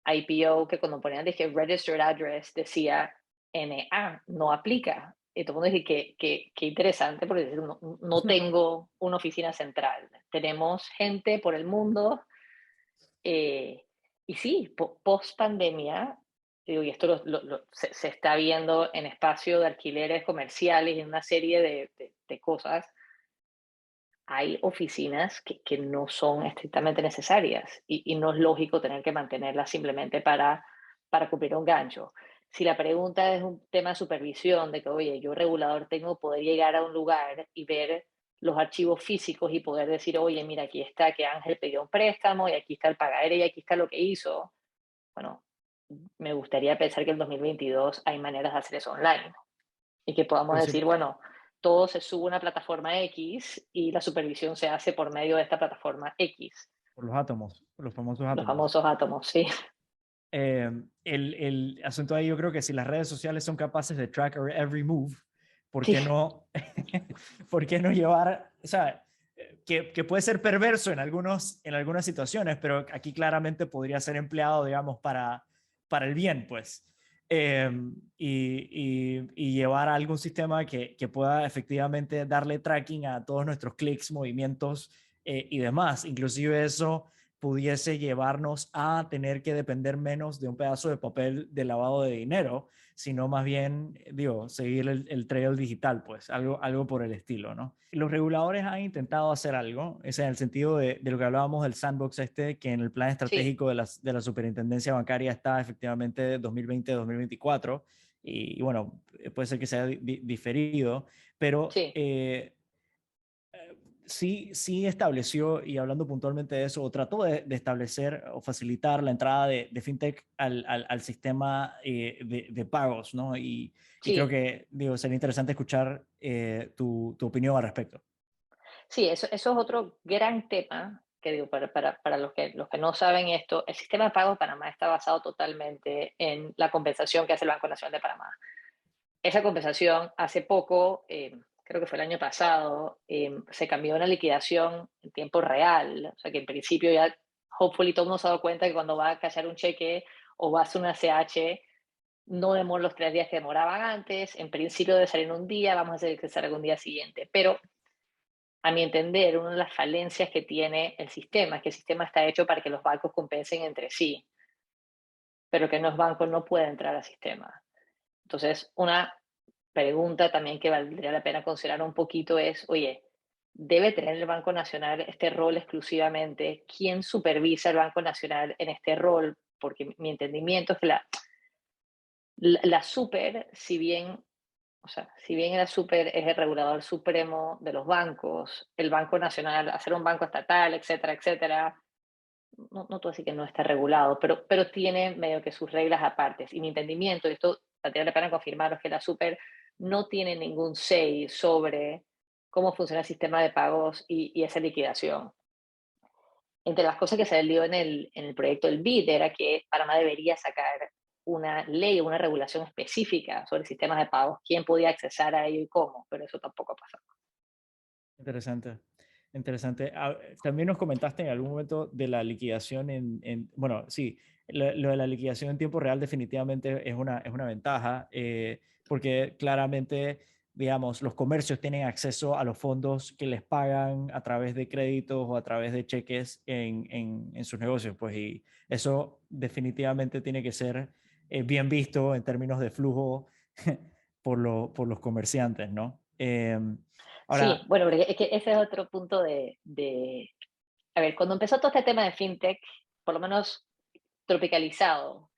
IPO que cuando ponían, dije, registered address, decía NA, no aplica. Y todo el mundo dije, qué interesante, porque no tengo una oficina central. Tenemos gente por el mundo. Y sí, post pandemia, y esto se está viendo en espacio de alquileres comerciales y en una serie de cosas, hay oficinas que no son estrictamente necesarias y no es lógico tener que mantenerlas simplemente para cumplir un gancho. Si la pregunta es un tema de supervisión, de que, oye, yo regulador tengo poder llegar a un lugar y ver los archivos físicos y poder decir, oye, mira, aquí está que Ángel pidió un préstamo y aquí está el pagaré y aquí está lo que hizo. Bueno, me gustaría pensar que en 2022 hay maneras de hacer eso online y que podamos Por decir, cierto, bueno, todo se sube a una plataforma X y la supervisión se hace por medio de esta plataforma X, por los átomos, por los famosos los átomos. famosos átomos, sí. El asunto ahí yo creo que si las redes sociales son capaces de track every move, ¿por Sí, qué no, ¿por qué no llevar, o sea, que puede ser perverso en algunas situaciones, pero aquí claramente podría ser empleado, digamos, para el bien, pues, y llevar a algún sistema que pueda efectivamente darle tracking a todos nuestros clics, movimientos y demás. Inclusive eso pudiese llevarnos a tener que depender menos de un pedazo de papel de lavado de dinero, sino más bien, digo, seguir el trail digital, pues, algo por el estilo, ¿no? Los reguladores han intentado hacer algo, es en el sentido de lo que hablábamos del sandbox este, que en el plan sí, estratégico de la superintendencia bancaria está efectivamente 2020-2024, y bueno, puede ser que sea diferido, pero sí, sí estableció, y hablando puntualmente de eso, o trató de establecer o facilitar la entrada de fintech al sistema de pagos, ¿no? Y creo sí. que, digo, sería interesante escuchar tu opinión al respecto. Sí, eso es otro gran tema que digo, para los que no saben esto, el sistema de pago de Panamá está basado totalmente en la compensación que hace el Banco Nacional de Panamá. Esa compensación hace poco, creo que fue el año pasado, se cambió a una liquidación en tiempo real. O sea que en principio ya, hopefully, todo el mundo se ha dado cuenta que cuando va a cachar un cheque o va a hacer una CH, no demora los 3 días que demoraban antes. En principio debe salir en un día, vamos a hacer que salga un día siguiente. Pero a mi entender, una de las falencias que tiene el sistema es que el sistema está hecho para que los bancos compensen entre sí, pero que los bancos no pueden entrar al sistema. Entonces, una pregunta también que valdría la pena considerar un poquito es, oye, ¿debe tener el Banco Nacional este rol exclusivamente? ¿Quién supervisa el Banco Nacional en este rol? Porque mi entendimiento es que la super, si bien O sea, si bien la Super es el regulador supremo de los bancos, el Banco Nacional, hacer un banco estatal, etcétera, etcétera, no puedo decir que no está regulado, pero tiene medio que sus reglas aparte. Y mi entendimiento, y esto valdría la pena confirmar, es que la Super no tiene ningún say sobre cómo funciona el sistema de pagos y esa liquidación. Entre las cosas que salió en el proyecto del BID era que Panamá debería sacar una ley o una regulación específica sobre sistemas de pagos, quién podía accesar a ello y cómo, pero eso tampoco ha pasado. Interesante, interesante. También nos comentaste en algún momento de la liquidación bueno, sí, lo de la liquidación en tiempo real definitivamente es una ventaja, porque claramente, digamos, los comercios tienen acceso a los fondos que les pagan a través de créditos o a través de cheques en sus negocios, pues, y eso definitivamente tiene que ser bien visto en términos de flujo por los comerciantes, ¿no? Sí, Ahora, bueno, porque es que ese es otro punto a ver, cuando empezó todo este tema de fintech, por lo menos tropicalizado,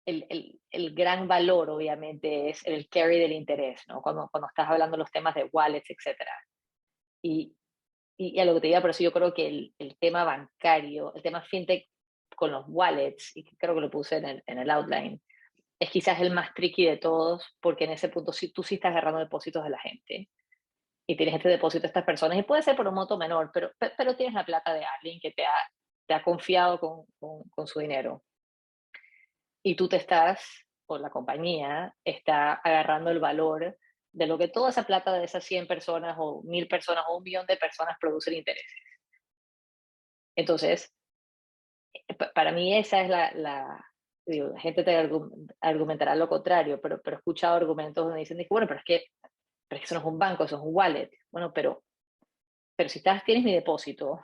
el gran valor obviamente es el carry del interés, ¿no? Cuando estás hablando de los temas de wallets, etcétera. Y, y a lo que te diga, por eso yo creo que el tema bancario, el tema fintech con los wallets, y creo que lo puse en el outline, es quizás el más tricky de todos, porque en ese punto sí, tú sí estás agarrando depósitos de la gente y tienes este depósito de estas personas, y puede ser por un monto menor, pero tienes la plata de alguien que te ha confiado con su dinero. Y tú te estás, o la compañía, está agarrando el valor de lo que toda esa plata de esas 100 personas o 1000 personas o un millón de personas producen intereses. Entonces, para mí esa es digo, la gente te argumentará lo contrario, pero he escuchado argumentos donde dicen, bueno, pero es que eso no es un banco, eso es un wallet. Bueno, pero si tienes mi depósito,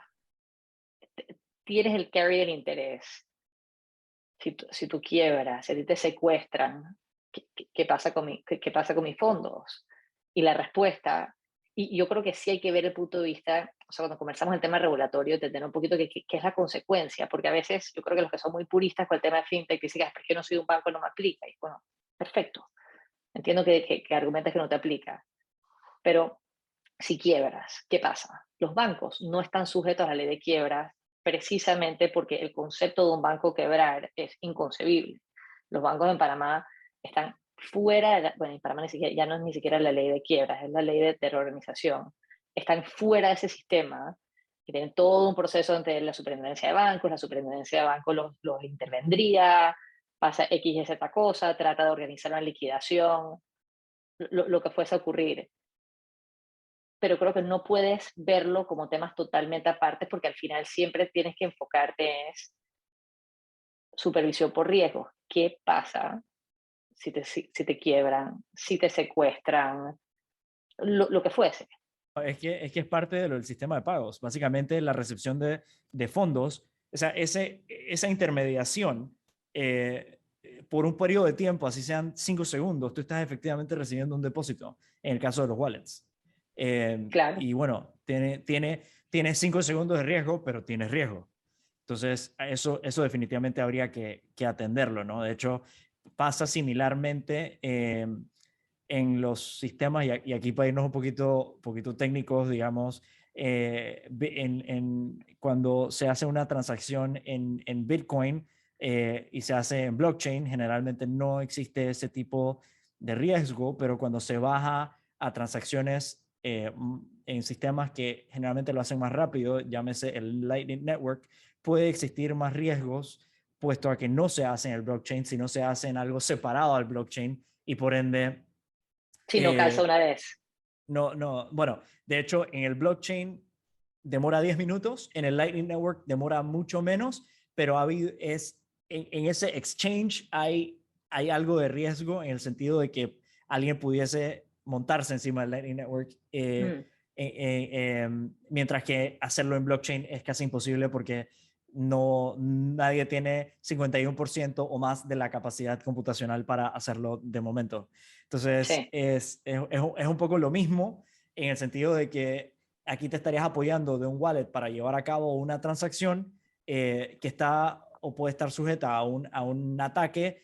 tienes el carry del interés. Si tú quiebras, si a ti te secuestran, ¿qué pasa qué pasa con mis fondos? Y la respuesta, y yo creo que sí hay que ver el punto de vista, o sea, cuando conversamos el tema regulatorio, de tener un poquito qué es la consecuencia, porque a veces yo creo que los que son muy puristas con el tema de fintech dicen que es que yo no soy un banco, no me aplica. Y bueno, perfecto, entiendo que argumentas que no te aplica, pero si quiebras, ¿qué pasa? Los bancos no están sujetos a la ley de quiebras precisamente porque el concepto de un banco quebrar es inconcebible. Los bancos en Panamá están fuera, bueno, en Panamá ya no es ni siquiera la ley de quiebras, es la ley de reorganización. Están fuera de ese sistema y tienen todo un proceso entre la superintendencia de bancos, la superintendencia de bancos los intervendría, pasa X y Z cosa, trata de organizar una liquidación, lo que fuese a ocurrir, pero creo que no puedes verlo como temas totalmente aparte porque al final siempre tienes que enfocarte en supervisión por riesgo. ¿Qué pasa si te quiebran, si te secuestran, lo que fuese? es que es parte de del sistema de pagos. Básicamente, la recepción de fondos, o sea, esa intermediación por un periodo de tiempo, así sean 5 segundos, tú estás efectivamente recibiendo un depósito en el caso de los wallets. Claro. Y bueno, tiene 5 segundos de riesgo, pero tienes riesgo. Entonces, eso definitivamente habría que atenderlo, ¿no? De hecho, pasa similarmente en los sistemas, y aquí para irnos un poquito técnicos, digamos, cuando se hace una transacción en Bitcoin y se hace en blockchain, generalmente no existe ese tipo de riesgo, pero cuando se baja a transacciones en sistemas que generalmente lo hacen más rápido, llámese el Lightning Network, puede existir más riesgos, puesto a que no se hace en el blockchain, sino se hace en algo separado al blockchain y por ende Si no calza eh, una vez. no, bueno, de hecho, en el blockchain demora 10 minutos, en el Lightning Network demora mucho menos, pero en ese exchange hay algo de riesgo en el sentido de que alguien pudiese montarse encima del Lightning Network, Mm. mientras que hacerlo en blockchain es casi imposible porque nadie tiene 51% o más de la capacidad computacional para hacerlo de momento. Entonces, Sí. es un poco lo mismo en el sentido de que aquí te estarías apoyando de un wallet para llevar a cabo una transacción que está o puede estar sujeta a un ataque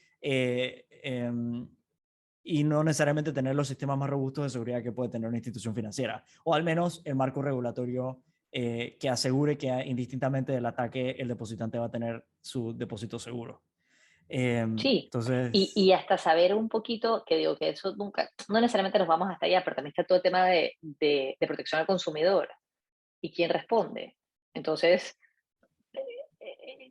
y no necesariamente tener los sistemas más robustos de seguridad que puede tener una institución financiera, o al menos el marco regulatorio que asegure que indistintamente del ataque el depositante va a tener su depósito seguro. Sí, y Entonces, hasta saber un poquito, que digo que eso nunca, no necesariamente nos vamos hasta allá, pero también está todo el tema de protección al consumidor y quién responde. Entonces,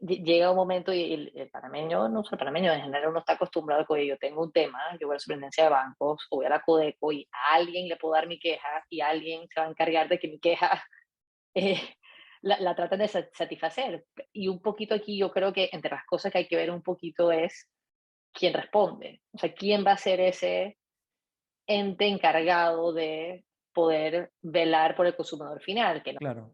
llega un momento y el panameño, no solo el panameño, en general uno está acostumbrado a que oye, yo tengo un tema, yo voy a la superintendencia de bancos o voy a la Codeco y a alguien le puedo dar mi queja y alguien se va a encargar de que mi queja eh, la traten de satisfacer. Y un poquito aquí yo creo que entre las cosas que hay que ver un poquito es quién responde. O sea, quién va a ser ese ente encargado de poder velar por el consumidor final. Que no. claro,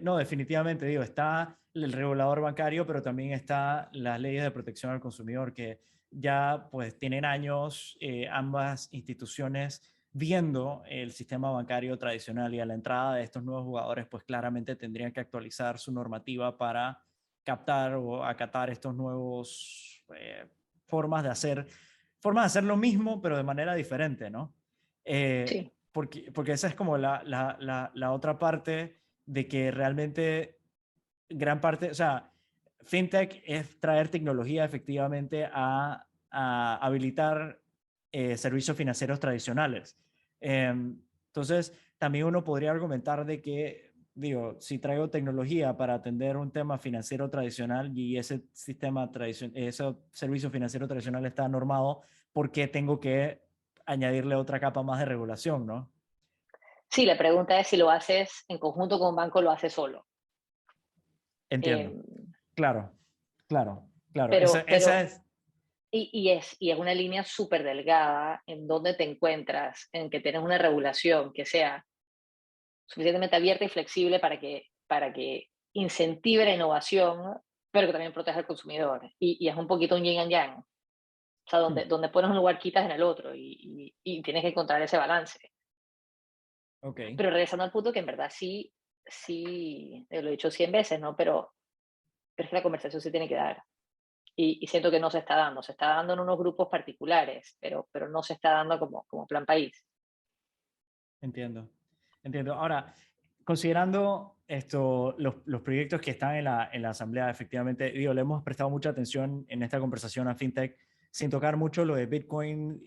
no, definitivamente digo, está el regulador bancario, pero también está las leyes de protección al consumidor que ya pues tienen años ambas instituciones viendo el sistema bancario tradicional y a la entrada de estos nuevos jugadores pues claramente tendrían que actualizar su normativa para captar o acatar estos nuevos formas de hacer lo mismo pero de manera diferente, ¿no? Sí, Porque esa es como la otra parte de que realmente gran parte, o sea, fintech es traer tecnología efectivamente a habilitar servicios financieros tradicionales. Entonces, también uno podría argumentar de que, digo, si traigo tecnología para atender un tema financiero tradicional y ese sistema tradicional, ese servicio financiero tradicional está normado, ¿por qué tengo que añadirle otra capa más de regulación, ¿no? sí, la pregunta es si lo haces en conjunto con un banco o lo haces solo. Entiendo. Eh, Claro, claro, claro. Esa, pero esa es, y es una línea súper delgada en donde te encuentras, en que tienes una regulación que sea suficientemente abierta y flexible para que incentive la innovación, pero que también proteja al consumidor. Y es un poquito un yin and yang. O sea, hmm, donde pones un lugar quitas en el otro y tienes que encontrar ese balance. ok, Pero regresando al punto que en verdad sí, sí, lo he dicho 100 veces, ¿no? Pero es que la conversación se tiene que dar. Y siento que no se está dando en unos grupos particulares, pero no se está dando como plan país. entiendo, entiendo. Ahora, considerando esto, los proyectos que están en la asamblea, efectivamente, digo, le hemos prestado mucha atención en esta conversación a FinTech, sin tocar mucho lo de Bitcoin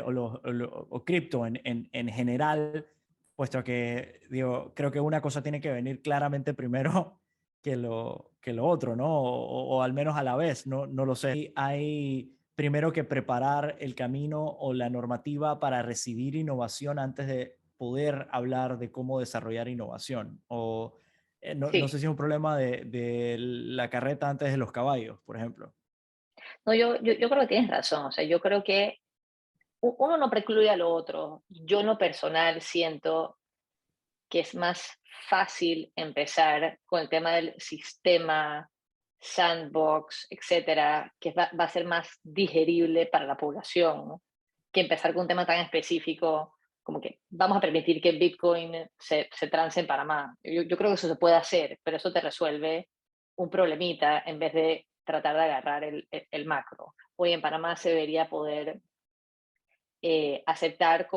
o cripto en general, puesto que, digo, creo que una cosa tiene que venir claramente primero que lo otro, ¿no? O al menos a la vez, no, no lo sé. Hay primero que preparar el camino o la normativa para recibir innovación antes de poder hablar de cómo desarrollar innovación. O no, no sé Sí, si es un problema de la carreta antes de los caballos, por ejemplo. no, yo creo que tienes razón. O sea, yo creo que uno no precluye a lo otro. Yo en lo personal siento que es más fácil empezar con el tema del sistema, sandbox, etcétera, que va a ser más digerible para la población, ¿no? Que empezar con un tema tan específico como que vamos a permitir que Bitcoin se trance en Panamá. Yo creo que eso se puede hacer, pero eso te resuelve un problemita en vez de tratar de agarrar el macro. Hoy en Panamá se debería poder aceptar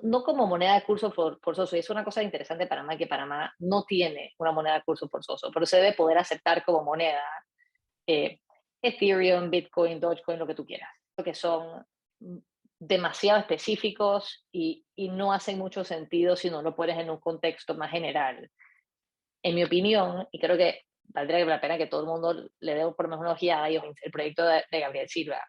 no como moneda de curso forzoso, y es una cosa interesante de Panamá, que Panamá no tiene una moneda de curso forzoso, pero se debe poder aceptar como moneda eh, Ethereum, Bitcoin, Dogecoin, lo que tú quieras, porque son demasiado específicos y no hacen mucho sentido si no lo pones en un contexto más general. En mi opinión, y creo que valdría la pena que todo el mundo le dé por lo menos una ojeada, y el proyecto de Gabriel Silva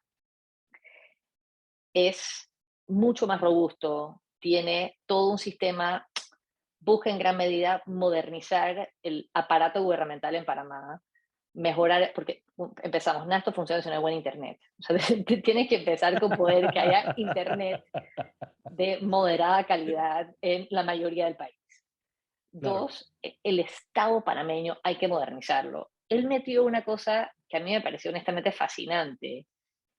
es mucho más robusto, tiene todo un sistema, busca en gran medida modernizar el aparato gubernamental en Panamá, mejorar, porque empezamos, nada, esto funciona si no hay buen internet. O sea, tienes que empezar con poder que haya internet de moderada calidad en la mayoría del país. Claro. Dos, el Estado panameño hay que modernizarlo. Él metió una cosa que a mí me pareció honestamente fascinante,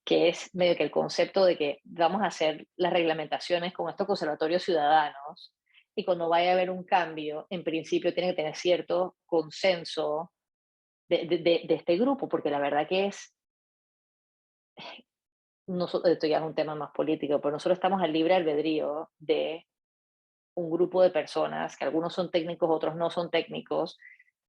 que es medio que el concepto de que vamos a hacer las reglamentaciones con estos conservatorios ciudadanos y cuando vaya a haber un cambio, en principio tiene que tener cierto consenso de este grupo, porque la verdad que es esto ya es un tema más político, pero nosotros estamos al libre albedrío de un grupo de personas, que algunos son técnicos, otros no son técnicos,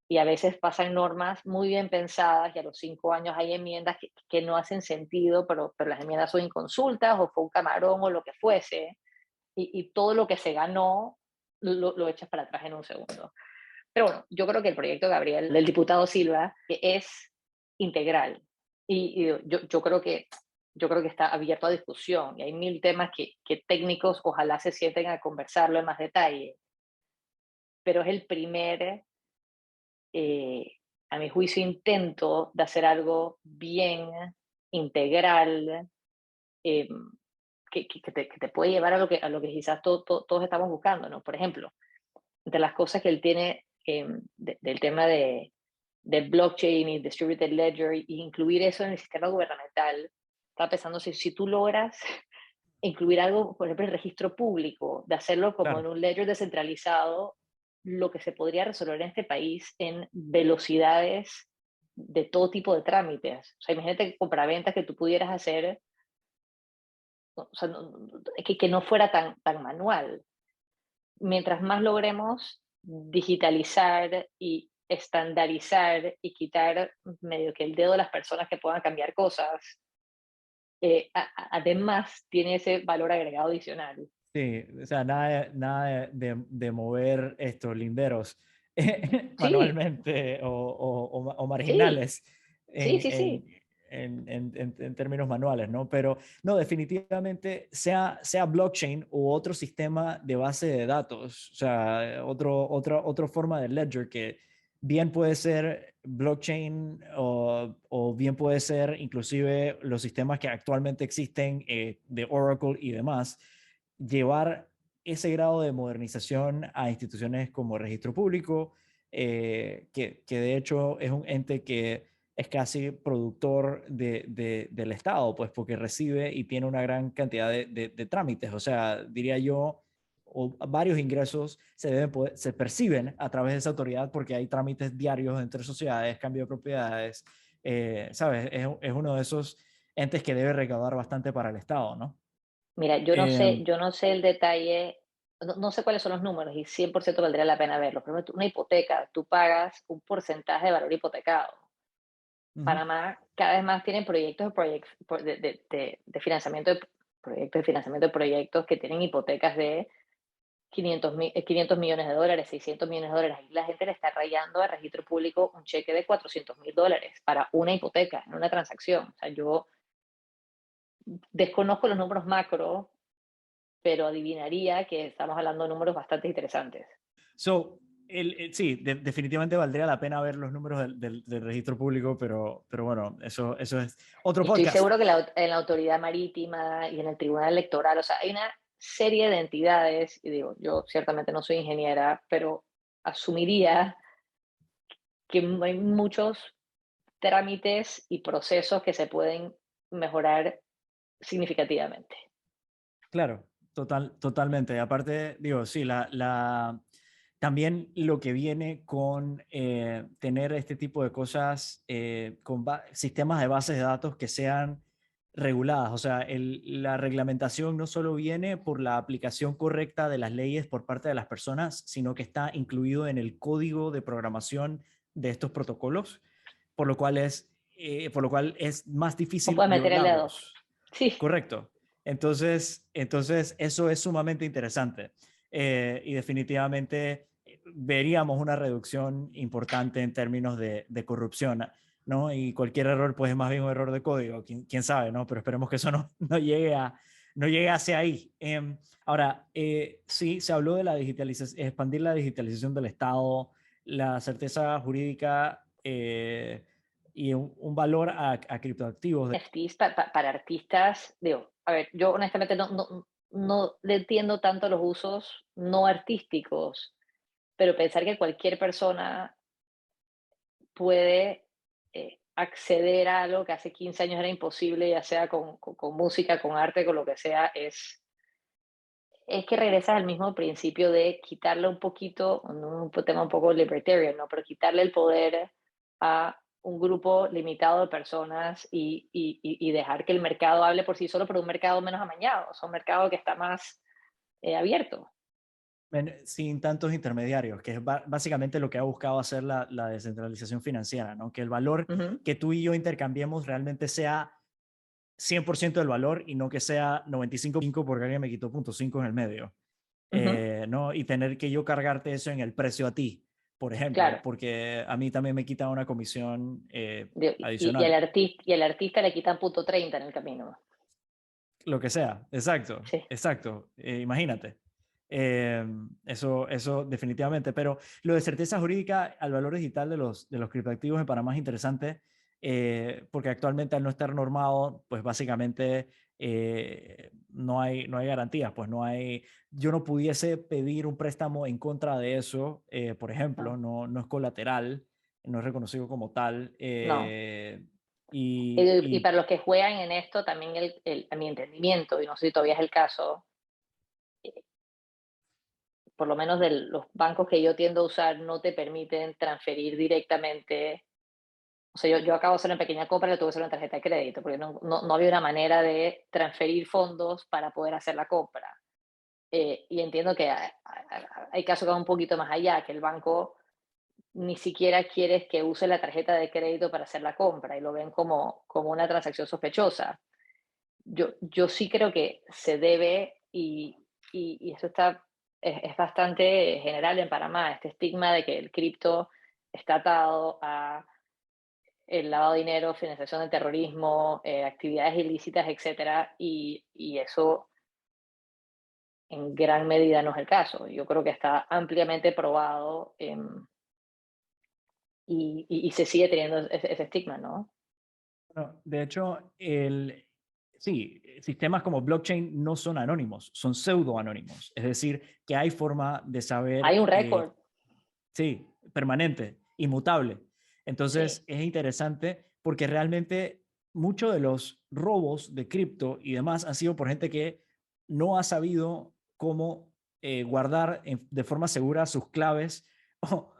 y a veces pasan normas muy bien pensadas y a los 5 años hay enmiendas que no hacen sentido, pero las enmiendas son inconsultas o fue un camarón o lo que fuese, y todo lo que se ganó lo echas para atrás en un segundo. Pero bueno, yo creo que el proyecto Gabriel del diputado Silva es integral y yo creo que está abierto a discusión y hay mil temas que técnicos ojalá se sienten a conversarlo en más detalle, pero es el primer, eh, a mi juicio, intento de hacer algo bien integral, eh, que te puede llevar a lo que quizás todos estamos buscando, ¿no? Por ejemplo, entre las cosas que él tiene del tema de blockchain y distributed ledger y incluir eso en el sistema gubernamental, estaba pensando si tú logras incluir algo, por ejemplo, el registro público, de hacerlo como en Claro, un ledger descentralizado, lo que se podría resolver en este país en velocidades de todo tipo de trámites. O sea, imagínate compraventas que tú pudieras hacer, o sea, que no fuera tan manual. Mientras más logremos digitalizar y estandarizar y quitar medio que el dedo de las personas que puedan cambiar cosas, además tiene ese valor agregado adicional. sí, o sea, nada de mover estos linderos Sí, manualmente o sí, marginales sí, en, sí, en, sí. en términos manuales, ¿no? Pero no, definitivamente, sea blockchain u otro sistema de base de datos, o sea, otra forma de ledger que bien puede ser blockchain o bien puede ser inclusive los sistemas que actualmente existen de Oracle y demás, llevar ese grado de modernización a instituciones como registro público, que de hecho es un ente que es casi productor del Estado, pues porque recibe y tiene una gran cantidad de trámites. O sea, diría yo, varios ingresos se perciben a través de esa autoridad porque hay trámites diarios entre sociedades, cambio de propiedades, ¿sabes? Es uno de esos entes que debe recaudar bastante para el Estado, ¿no? Mira, yo no Eh, sé, yo no sé el detalle, no sé cuáles son los números y 100% valdría la pena verlos. Pero una hipoteca, tú pagas un porcentaje de valor hipotecado. ujú. Panamá cada vez más tiene de financiamiento de proyectos que tienen hipotecas de 500 millones de dólares, 600 millones de dólares. Y la gente le está rayando al registro público un cheque de 400.000 dólares para una hipoteca, en una transacción. O sea, yo desconozco los números macro, pero adivinaría que estamos hablando de números bastante interesantes. So, sí, definitivamente valdría la pena ver los números del registro público, pero bueno, eso es otro Y estoy podcast. seguro que en la autoridad marítima y en el tribunal electoral, o sea, hay una serie de entidades, y digo, yo ciertamente no soy ingeniera, pero asumiría que hay muchos trámites y procesos que se pueden mejorar significativamente. Claro, totalmente. Aparte, digo, sí, también lo que viene con tener este tipo de cosas, con sistemas de bases de datos que sean reguladas. O sea, la reglamentación no solo viene por la aplicación correcta de las leyes por parte de las personas, sino que está incluido en el código de programación de estos protocolos, por lo cual es más No difícil puedes meter el dedo. violarlos. Sí, Correcto. Entonces eso es sumamente interesante. Y definitivamente veríamos una reducción importante en términos de corrupción, ¿no? Y cualquier error, pues es más bien un error de código, quién sabe, ¿no? Pero esperemos que eso no llegue hacia ahí. Ahora, sí, se habló de la digitalización, expandir la digitalización del Estado, la certeza jurídica y un valor a criptoactivos. NFTs para artistas, digo, a ver, yo honestamente no le entiendo tanto los usos no artísticos, pero pensar que cualquier persona puede acceder a algo que hace 15 años era imposible, ya sea con música, con arte, con lo que sea, es que regresas al mismo principio de quitarle un poquito, un tema un poco libertarian, ¿no? Pero quitarle el poder a un grupo limitado de personas y dejar que el mercado hable por sí solo, pero un mercado menos amañado, o sea, un mercado que está más abierto. Sin tantos intermediarios, que es básicamente lo que ha buscado hacer la descentralización financiera, ¿no? Que el valor Ujú, que tú y yo intercambiemos realmente sea 100% del valor y no que sea 95 porque alguien me quitó 0.5 en el medio. ujú, ¿No? Y tener que yo cargarte eso en el precio a ti, por ejemplo, claro. porque a mí también me quita una comisión Y adicional. al artista le quitan punto 30 en el camino. Lo que sea, exacto, Sí. exacto. Imagínate. Eso definitivamente. Pero lo de certeza jurídica al valor digital de los criptoactivos me para más interesante, porque actualmente al no estar normado, pues básicamente no hay garantías, pues yo no pudiese pedir un préstamo en contra de eso, por ejemplo, No, no es colateral, no es reconocido como tal. no. Y, Y y para los que juegan en esto, también a mi entendimiento, y no sé si todavía es el caso, eh, por lo menos de los bancos que yo tiendo a usar, no te permiten transferir directamente. O sea, yo acabo de hacer una pequeña compra y la tuve que hacer una tarjeta de crédito, porque no había una manera de transferir fondos para poder hacer la compra. Y entiendo que hay casos que van un poquito más allá, que el banco ni siquiera quiere que use la tarjeta de crédito para hacer la compra y lo ven como una transacción sospechosa. Yo sí creo que se debe, y eso es bastante general en Panamá, este estigma de que el cripto está atado a el lavado de dinero, financiación de terrorismo, actividades ilícitas, etcétera, y eso en gran medida no es el caso. Yo creo que está ampliamente probado, y se sigue teniendo ese estigma, ¿no? bueno, de hecho, sí, sistemas como blockchain no son anónimos, son pseudo-anónimos. Es decir, que hay forma de Hay saber, un récord, sí, permanente, inmutable. sí, Entonces, es interesante porque realmente muchos de los robos de cripto y demás han sido por gente que no ha sabido cómo guardar de forma segura sus claves o,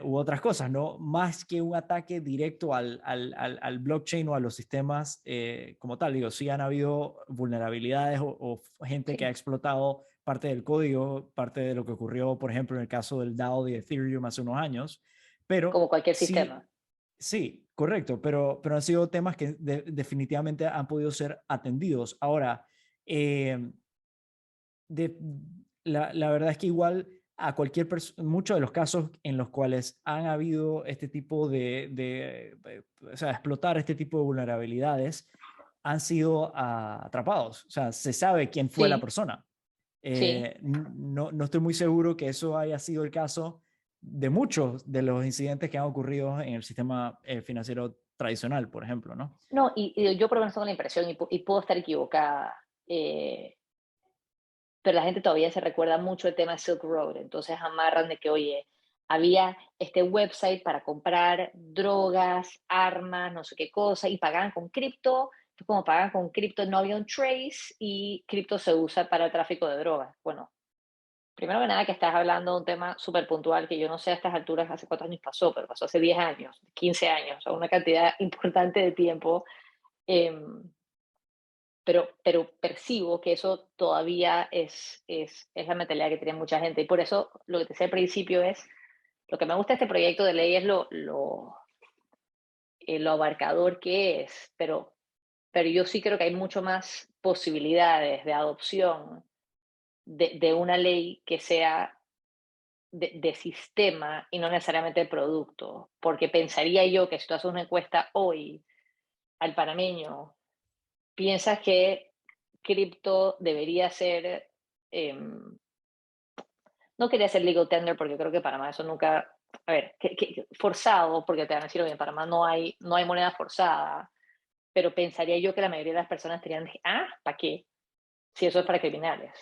u otras cosas, ¿no? Más que un ataque directo al blockchain o a los sistemas como tal. Digo, sí han habido vulnerabilidades o gente que ha sí, explotado parte del código, parte de lo que ocurrió, por ejemplo, en el caso del DAO de Ethereum hace unos años, pero como cualquier sí, sistema. sí, correcto, pero han sido temas que definitivamente han podido ser atendidos. Ahora, eh, de, la verdad es que igual a cualquier persona, muchos de los casos en los cuales han habido este tipo o sea, explotar este tipo de vulnerabilidades, han sido atrapados. O sea, se sabe quién fue la Sí, persona. sí. No estoy muy seguro que eso haya sido el caso de muchos de los incidentes que han ocurrido en el sistema financiero tradicional, por ejemplo, ¿no? No, y yo por lo menos tengo la impresión, y puedo estar equivocada, eh, pero la gente todavía se recuerda mucho el tema de Silk Road, entonces amarran de que, oye, había este website para comprar drogas, armas, no sé qué cosa, y pagaban con cripto. Entonces, como pagan con cripto, no había un trace y cripto se usa para el tráfico de drogas. Bueno, primero que nada que estás hablando de un tema súper puntual que yo no sé a estas alturas hace cuántos años pasó, pero pasó hace 10 años, 15 años, o sea, una cantidad importante de tiempo. Eh, pero percibo que eso todavía es la mentalidad que tiene mucha gente. Y por eso lo que te decía al principio es, lo que me gusta de este proyecto de ley es lo abarcador que es, pero yo sí creo que hay mucho más posibilidades de adopción de una ley que sea de sistema y no necesariamente de producto, porque pensaría yo que si tú haces una encuesta hoy al panameño, piensas que cripto debería ser, no quería ser legal tender porque creo que Panamá eso nunca, a ver, forzado, porque te van a decir, oye, en Panamá no hay moneda forzada, pero pensaría yo que la mayoría de las personas dirían, ¿para qué? Si eso es para criminales.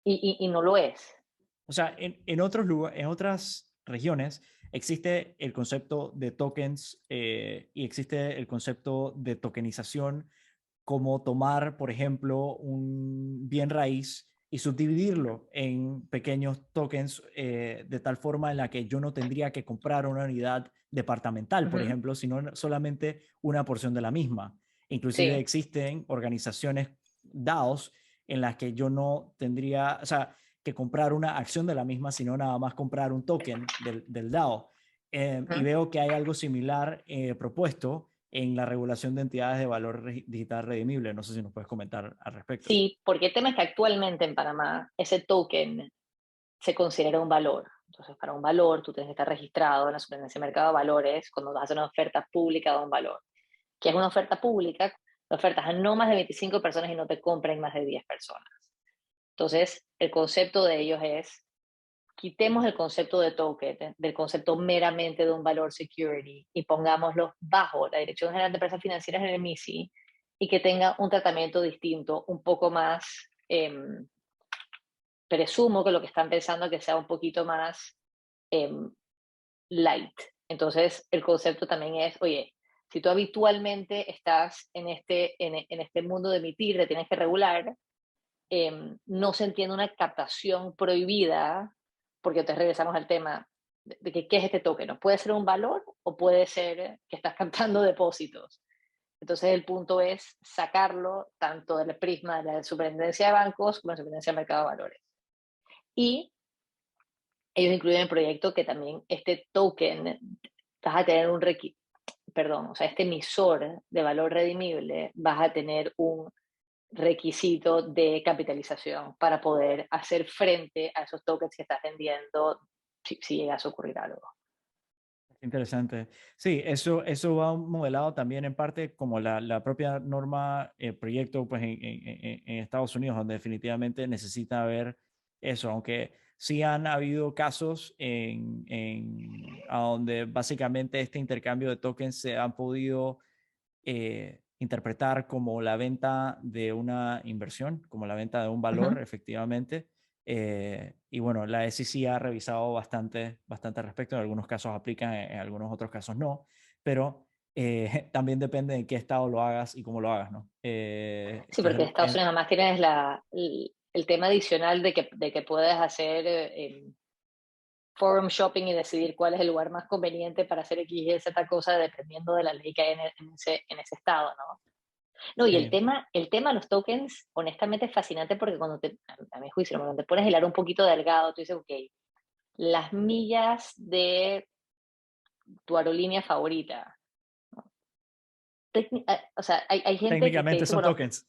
Y no lo es. O sea, en otros lugares, en otras regiones existe el concepto de tokens y existe el concepto de tokenización como tomar, por ejemplo, un bien raíz y subdividirlo en pequeños tokens de tal forma en la que yo no tendría que comprar una unidad departamental, por Ujú. ejemplo, sino solamente una porción de la misma. Inclusive Sí, existen organizaciones DAOs en las que yo no tendría, o sea, que comprar una acción de la misma, sino nada más comprar un token del DAO. Y ujú. veo que hay algo similar propuesto en la regulación de entidades de valor digital redimible. No sé si nos puedes comentar al respecto. Sí, porque el tema es que actualmente en Panamá ese token se considera un valor. Entonces, para un valor, tú tienes que estar registrado en la Superintendencia de Mercado de Valores cuando vas a hacer una oferta pública de un valor. ¿Qué es una oferta pública? La oferta es a no más de 25 personas y no te compren más de 10 personas. Entonces, el concepto de ellos es, quitemos el concepto de token, del concepto meramente de un valor security y pongámoslo bajo la Dirección General de Empresas Financieras en el MISI y que tenga un tratamiento distinto, un poco más, presumo que lo que están pensando es que sea un poquito más eh, light. Entonces, el concepto también es, oye, si tú habitualmente estás en este mundo de emitir, te tienes que regular, no se entiende una captación prohibida, porque entonces regresamos al tema de que qué es este token. ¿No? Puede ser un valor o puede ser que estás captando depósitos. Entonces el punto es sacarlo tanto del prisma de la superintendencia de bancos como de la superintendencia de mercado de valores. Y ellos incluyen en el proyecto que también este token vas a tener perdón, o sea, este emisor de valor redimible vas a tener un requisito de capitalización para poder hacer frente a esos tokens que estás vendiendo si llegase a ocurrir algo. Interesante. Sí, eso va modelado también en parte como la propia norma, proyecto pues en Estados Unidos, donde definitivamente necesita haber eso, aunque sí han habido casos a donde básicamente este intercambio de tokens se han podido interpretar como la venta de una inversión, como la venta de un Uh valor, -huh. efectivamente. Y bueno, la SEC ha revisado bastante al respecto. En algunos casos aplican, en algunos otros casos no, pero también depende de qué estado lo hagas y cómo lo hagas, ¿no? Sí, porque en Estados Unidos además tienes el tema adicional de que puedes hacer forum shopping y decidir cuál es el lugar más conveniente para hacer X, Y, Z cosa, dependiendo de la ley que hay en ese estado, ¿no? No, y sí, el tema de los tokens, honestamente, es fascinante porque a mi juicio, cuando te pones a hilar un poquito delgado, tú dices, ok, las millas de tu aerolínea favorita. O sea, hay gente que técnicamente dice, son bueno, tokens.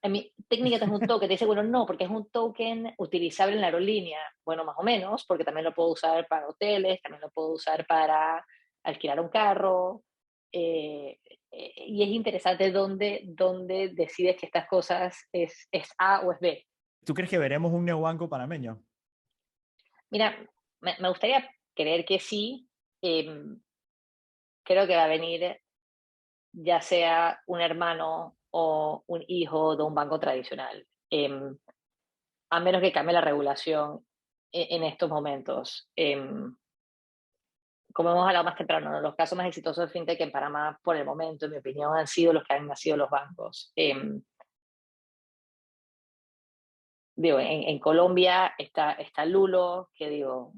en mi técnica es un token, te dice, bueno, no, porque es un token utilizable en la aerolínea. Bueno, más o menos, porque también lo puedo usar para hoteles, también lo puedo usar para alquilar un carro. Y es interesante dónde decides que estas cosas es A o es B. ¿Tú crees que veremos un neobanco panameño? Mira, me gustaría creer que sí. Eh, creo que va a venir ya sea un hermano o un hijo de un banco tradicional, a menos que cambie la regulación en estos momentos. Como hemos hablado más temprano, ¿no? Los casos más exitosos de fintech en Panamá, por el momento, en mi opinión, han sido los que han nacido los bancos. Digo, en Colombia está Lulo, que digo,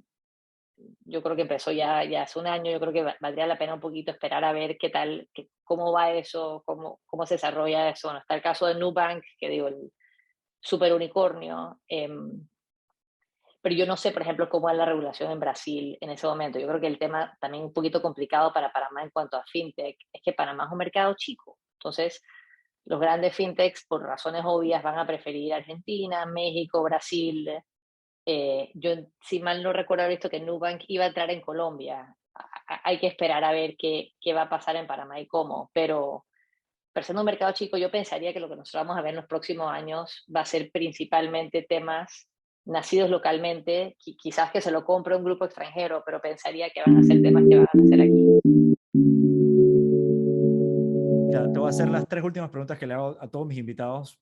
yo creo que empezó ya hace un año, yo creo que valdría la pena un poquito esperar a ver qué tal, cómo va eso, cómo se desarrolla eso. Bueno, está el caso de Nubank, que digo, el super unicornio, pero yo no sé, por ejemplo, cómo es la regulación en Brasil en ese momento. Yo creo que el tema también un poquito complicado para Panamá en cuanto a fintech es que Panamá es un mercado chico. Entonces, los grandes fintechs, por razones obvias, van a preferir Argentina, México, Brasil. Yo, si mal no recuerdo, haber visto que Nubank iba a entrar en Colombia. Hay que esperar a ver qué va a pasar en Panamá y cómo, pero siendo un mercado chico, yo pensaría que lo que nosotros vamos a ver en los próximos años va a ser principalmente temas nacidos localmente, quizás que se lo compre un grupo extranjero, pero pensaría que van a ser temas que van a nacer aquí. Ya, te voy a hacer las tres últimas preguntas que le hago a todos mis invitados.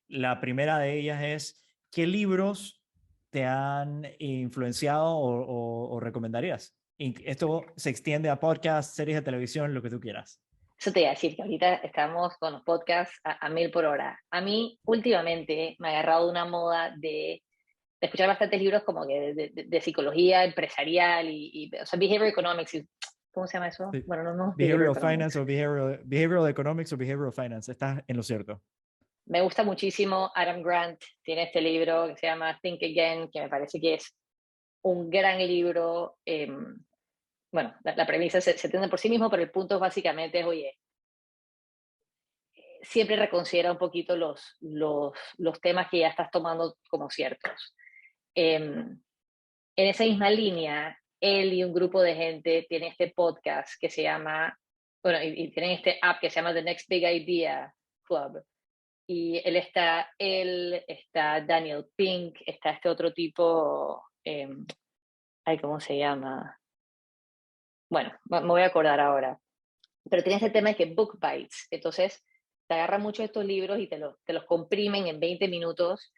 La primera de ellas es, ¿qué libros te han influenciado o recomendarías? Esto se extiende a podcasts, series de televisión, lo que tú quieras. Eso te iba a decir, que ahorita estamos con los podcasts a 1000 por hora. A mí, últimamente, me ha agarrado una moda de escuchar bastantes libros como que de psicología empresarial o sea, behavior economics. ¿Cómo se llama eso? Sí. Bueno, no, no es behavior Behavioral economics. finance o behavioral economics o behavioral finance. Estás en lo cierto. Me gusta muchísimo Adam Grant, tiene este libro que se llama Think Again, que me parece que es un gran libro. Bueno, la premisa se entiende por sí mismo, pero el punto básicamente es, oye, siempre reconsidera un poquito los temas que ya estás tomando como ciertos. En esa misma línea, él y un grupo de gente tienen este podcast que se llama, bueno, y tienen este app que se llama The Next Big Idea Club. Y él está Daniel Pink, está este otro tipo, ay, ¿cómo se llama? Bueno, me voy a acordar ahora. Pero tiene ese tema de que book bites, entonces te agarran mucho estos libros y te los comprimen en 20 minutos,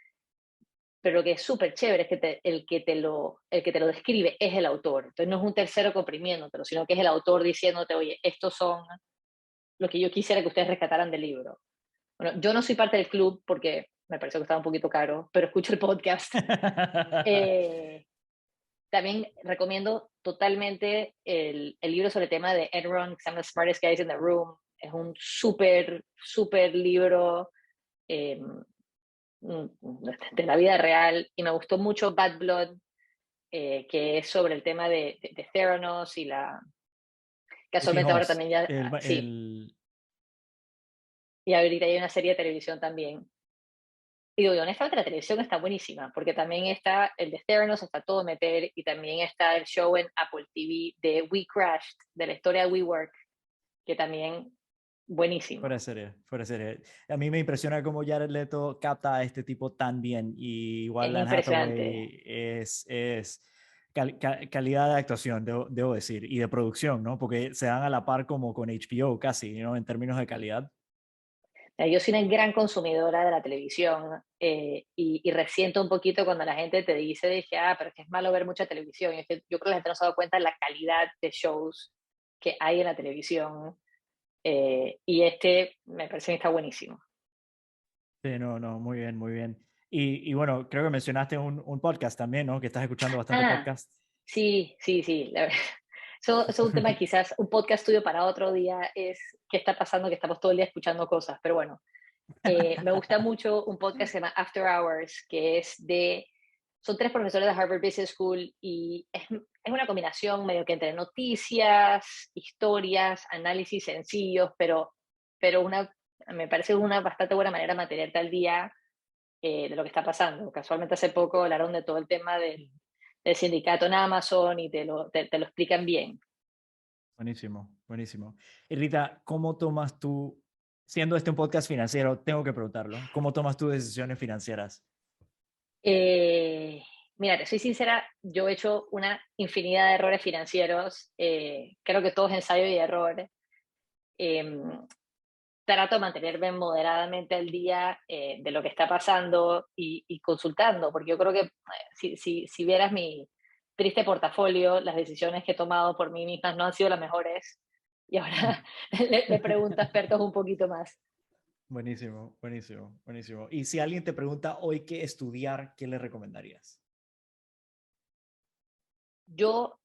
pero lo que es súper chévere es que el que te lo describe es el autor. Entonces no es un tercero comprimiéndotelo, sino que es el autor diciéndote, oye, estos son lo que yo quisiera que ustedes rescataran del libro. Bueno, yo no soy parte del club porque me pareció que estaba un poquito caro, pero escucho el podcast. Eh, También recomiendo totalmente el libro sobre el tema de Enron, que se llama The Smartest Guys in the Room. Es un súper, súper libro eh, de la vida real. Y me gustó mucho Bad Blood, que es sobre el tema de Theranos y la... Ricky Casualmente ahora Holmes. también ya... El, Sí, el, y ahorita hay una serie de televisión también. Y digo, honestamente la televisión está buenísima, porque también está el de Theranos, está todo meter, y también está el show en Apple TV de We Crashed, de la historia de WeWork, que también buenísimo. Fuera de serie, fuera de serie. A mí me impresiona cómo Jared Leto capta a este tipo tan bien. Y Es igual Anne impresionante. Hathaway es calidad de actuación, debo decir, y de producción, ¿no? Porque se dan a la par como con HBO casi, ¿no? En términos de calidad. Yo soy una gran consumidora de la televisión y resiento un poquito cuando la gente te dice, dije, pero es que es malo ver mucha televisión. Y es que yo creo que la gente no se ha dado cuenta de la calidad de shows que hay en la televisión. Y este me parece que está buenísimo. Sí, no, no, muy bien, muy bien. Y bueno, creo que mencionaste un podcast también, ¿no? Que estás escuchando bastante Ah, podcast. sí, sí, sí. Eso es un tema quizás, un podcast tuyo para otro día es qué está pasando, que estamos todo el día escuchando cosas, pero bueno, me gusta mucho un podcast que se llama After Hours, que son tres profesores de Harvard Business School y es una combinación medio que entre noticias, historias, análisis sencillos, pero me parece una bastante buena manera de mantenerte al día de lo que está pasando. Casualmente hace poco hablaron de todo el tema del sindicato en Amazon y te lo explican bien. Buenísimo, buenísimo. Y Rita, ¿cómo tomas tú, siendo este un podcast financiero, tengo que preguntarlo, ¿cómo tomas tus decisiones financieras? Eh, Mira, te soy sincera, yo he hecho una infinidad de errores financieros, creo que todo es ensayo y error. Eh, Trato de mantenerme moderadamente al día de lo que está pasando y consultando, porque yo creo que si vieras mi triste portafolio, las decisiones que he tomado por mí mismas no han sido las mejores y ahora le pregunto a expertos un poquito más. Buenísimo, buenísimo, buenísimo. Y si alguien te pregunta hoy qué estudiar, ¿qué le recomendarías? Yo,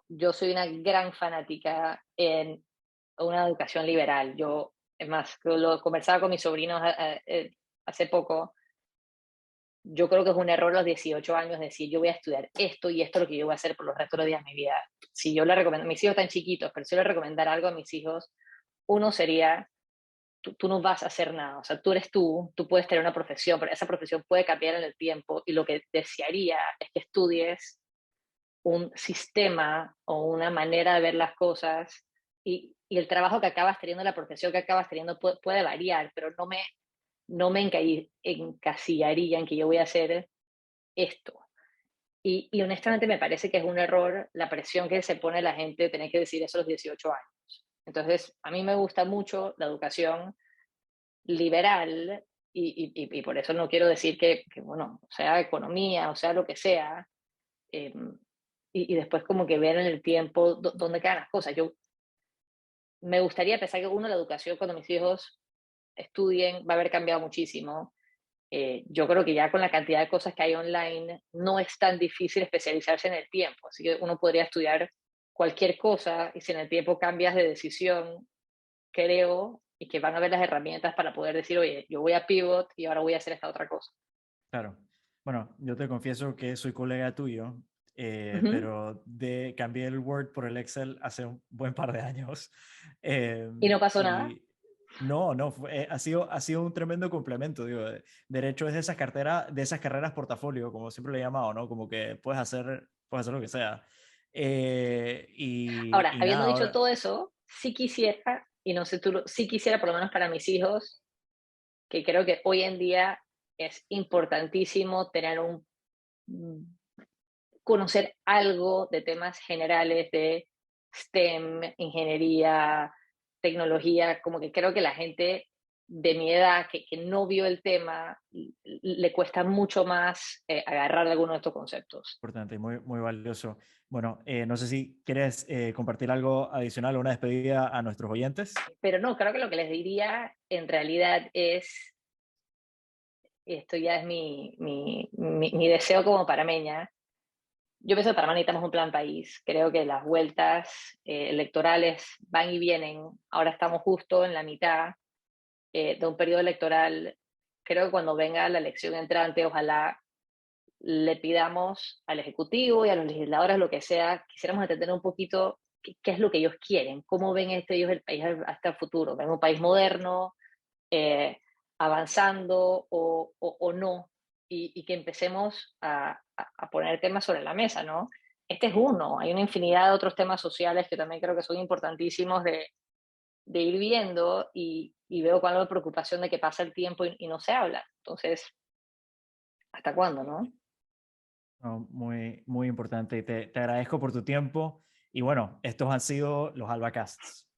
yo soy una gran fanática en una educación liberal. Es más, lo conversaba con mis sobrinos hace poco. Yo creo que es un error a los 18 años decir yo voy a estudiar esto y esto es lo que yo voy a hacer por los restos de los días de mi vida. Si yo le recomiendo, mis hijos están chiquitos, pero si yo le recomendar algo a mis hijos, uno sería, tú no vas a hacer nada, o sea, tú eres tú puedes tener una profesión, pero esa profesión puede cambiar en el tiempo y lo que desearía es que estudies un sistema o una manera de ver las cosas y el trabajo que acabas teniendo, la profesión que acabas teniendo puede variar, pero no me encasillaría en que yo voy a hacer esto. Y honestamente me parece que es un error la presión que se pone la gente de tener que decir eso a los 18 años. Entonces, a mí me gusta mucho la educación liberal y por eso no quiero decir bueno, sea economía o sea lo que sea, y después como que ver en el tiempo dónde quedan las cosas. Yo me gustaría pensar que uno, la educación cuando mis hijos estudien va a haber cambiado muchísimo. Yo creo que ya con la cantidad de cosas que hay online no es tan difícil especializarse en el tiempo, así que uno podría estudiar cualquier cosa y si en el tiempo cambias de decisión, creo, y que van a ver las herramientas para poder decir, oye, yo voy a pivot y ahora voy a hacer esta otra cosa. Claro. Bueno, yo te confieso que soy colega tuyo, Ujú. pero cambié el Word por el Excel hace un buen par de años. Y no pasó nada. Y no, ha sido un tremendo complemento. Digo, de hecho, es de esas carteras, de esas carreras portafolio, como siempre le he llamado, ¿no? Como que puedes hacer lo que sea. Ahora, Y habiendo nada, dicho ahora, todo eso, sí quisiera, y no sé tú, sí quisiera por lo menos para mis hijos, que creo que hoy en día es importantísimo tener mm, conocer algo de temas generales de STEM, ingeniería, tecnología, como que creo que la gente de mi edad que no vio el tema le cuesta mucho más agarrar algunos de estos conceptos. importante y muy, muy valioso. Bueno, no sé si quieres compartir algo adicional o una despedida a nuestros oyentes. Pero no, creo que lo que les diría en realidad es, esto ya es mi deseo como parameña. Yo pienso que Panamá necesitamos un plan país. Creo que las vueltas electorales van y vienen. Ahora estamos justo en la mitad de un periodo electoral. Creo que cuando venga la elección entrante, ojalá le pidamos al Ejecutivo y a los legisladores, lo que sea, quisiéramos entender un poquito qué es lo que ellos quieren, cómo ven ellos el país hasta el futuro. ¿Ven un país moderno, eh, avanzando o no? Y que empecemos a poner temas sobre la mesa, ¿no? Este es uno, hay una infinidad de otros temas sociales que también creo que son importantísimos de ir viendo y veo con algo de preocupación de que pasa el tiempo y no se habla. Entonces, ¿hasta cuándo, no? No, muy, muy importante. Te agradezco por tu tiempo. Y bueno, estos han sido los Albacasts.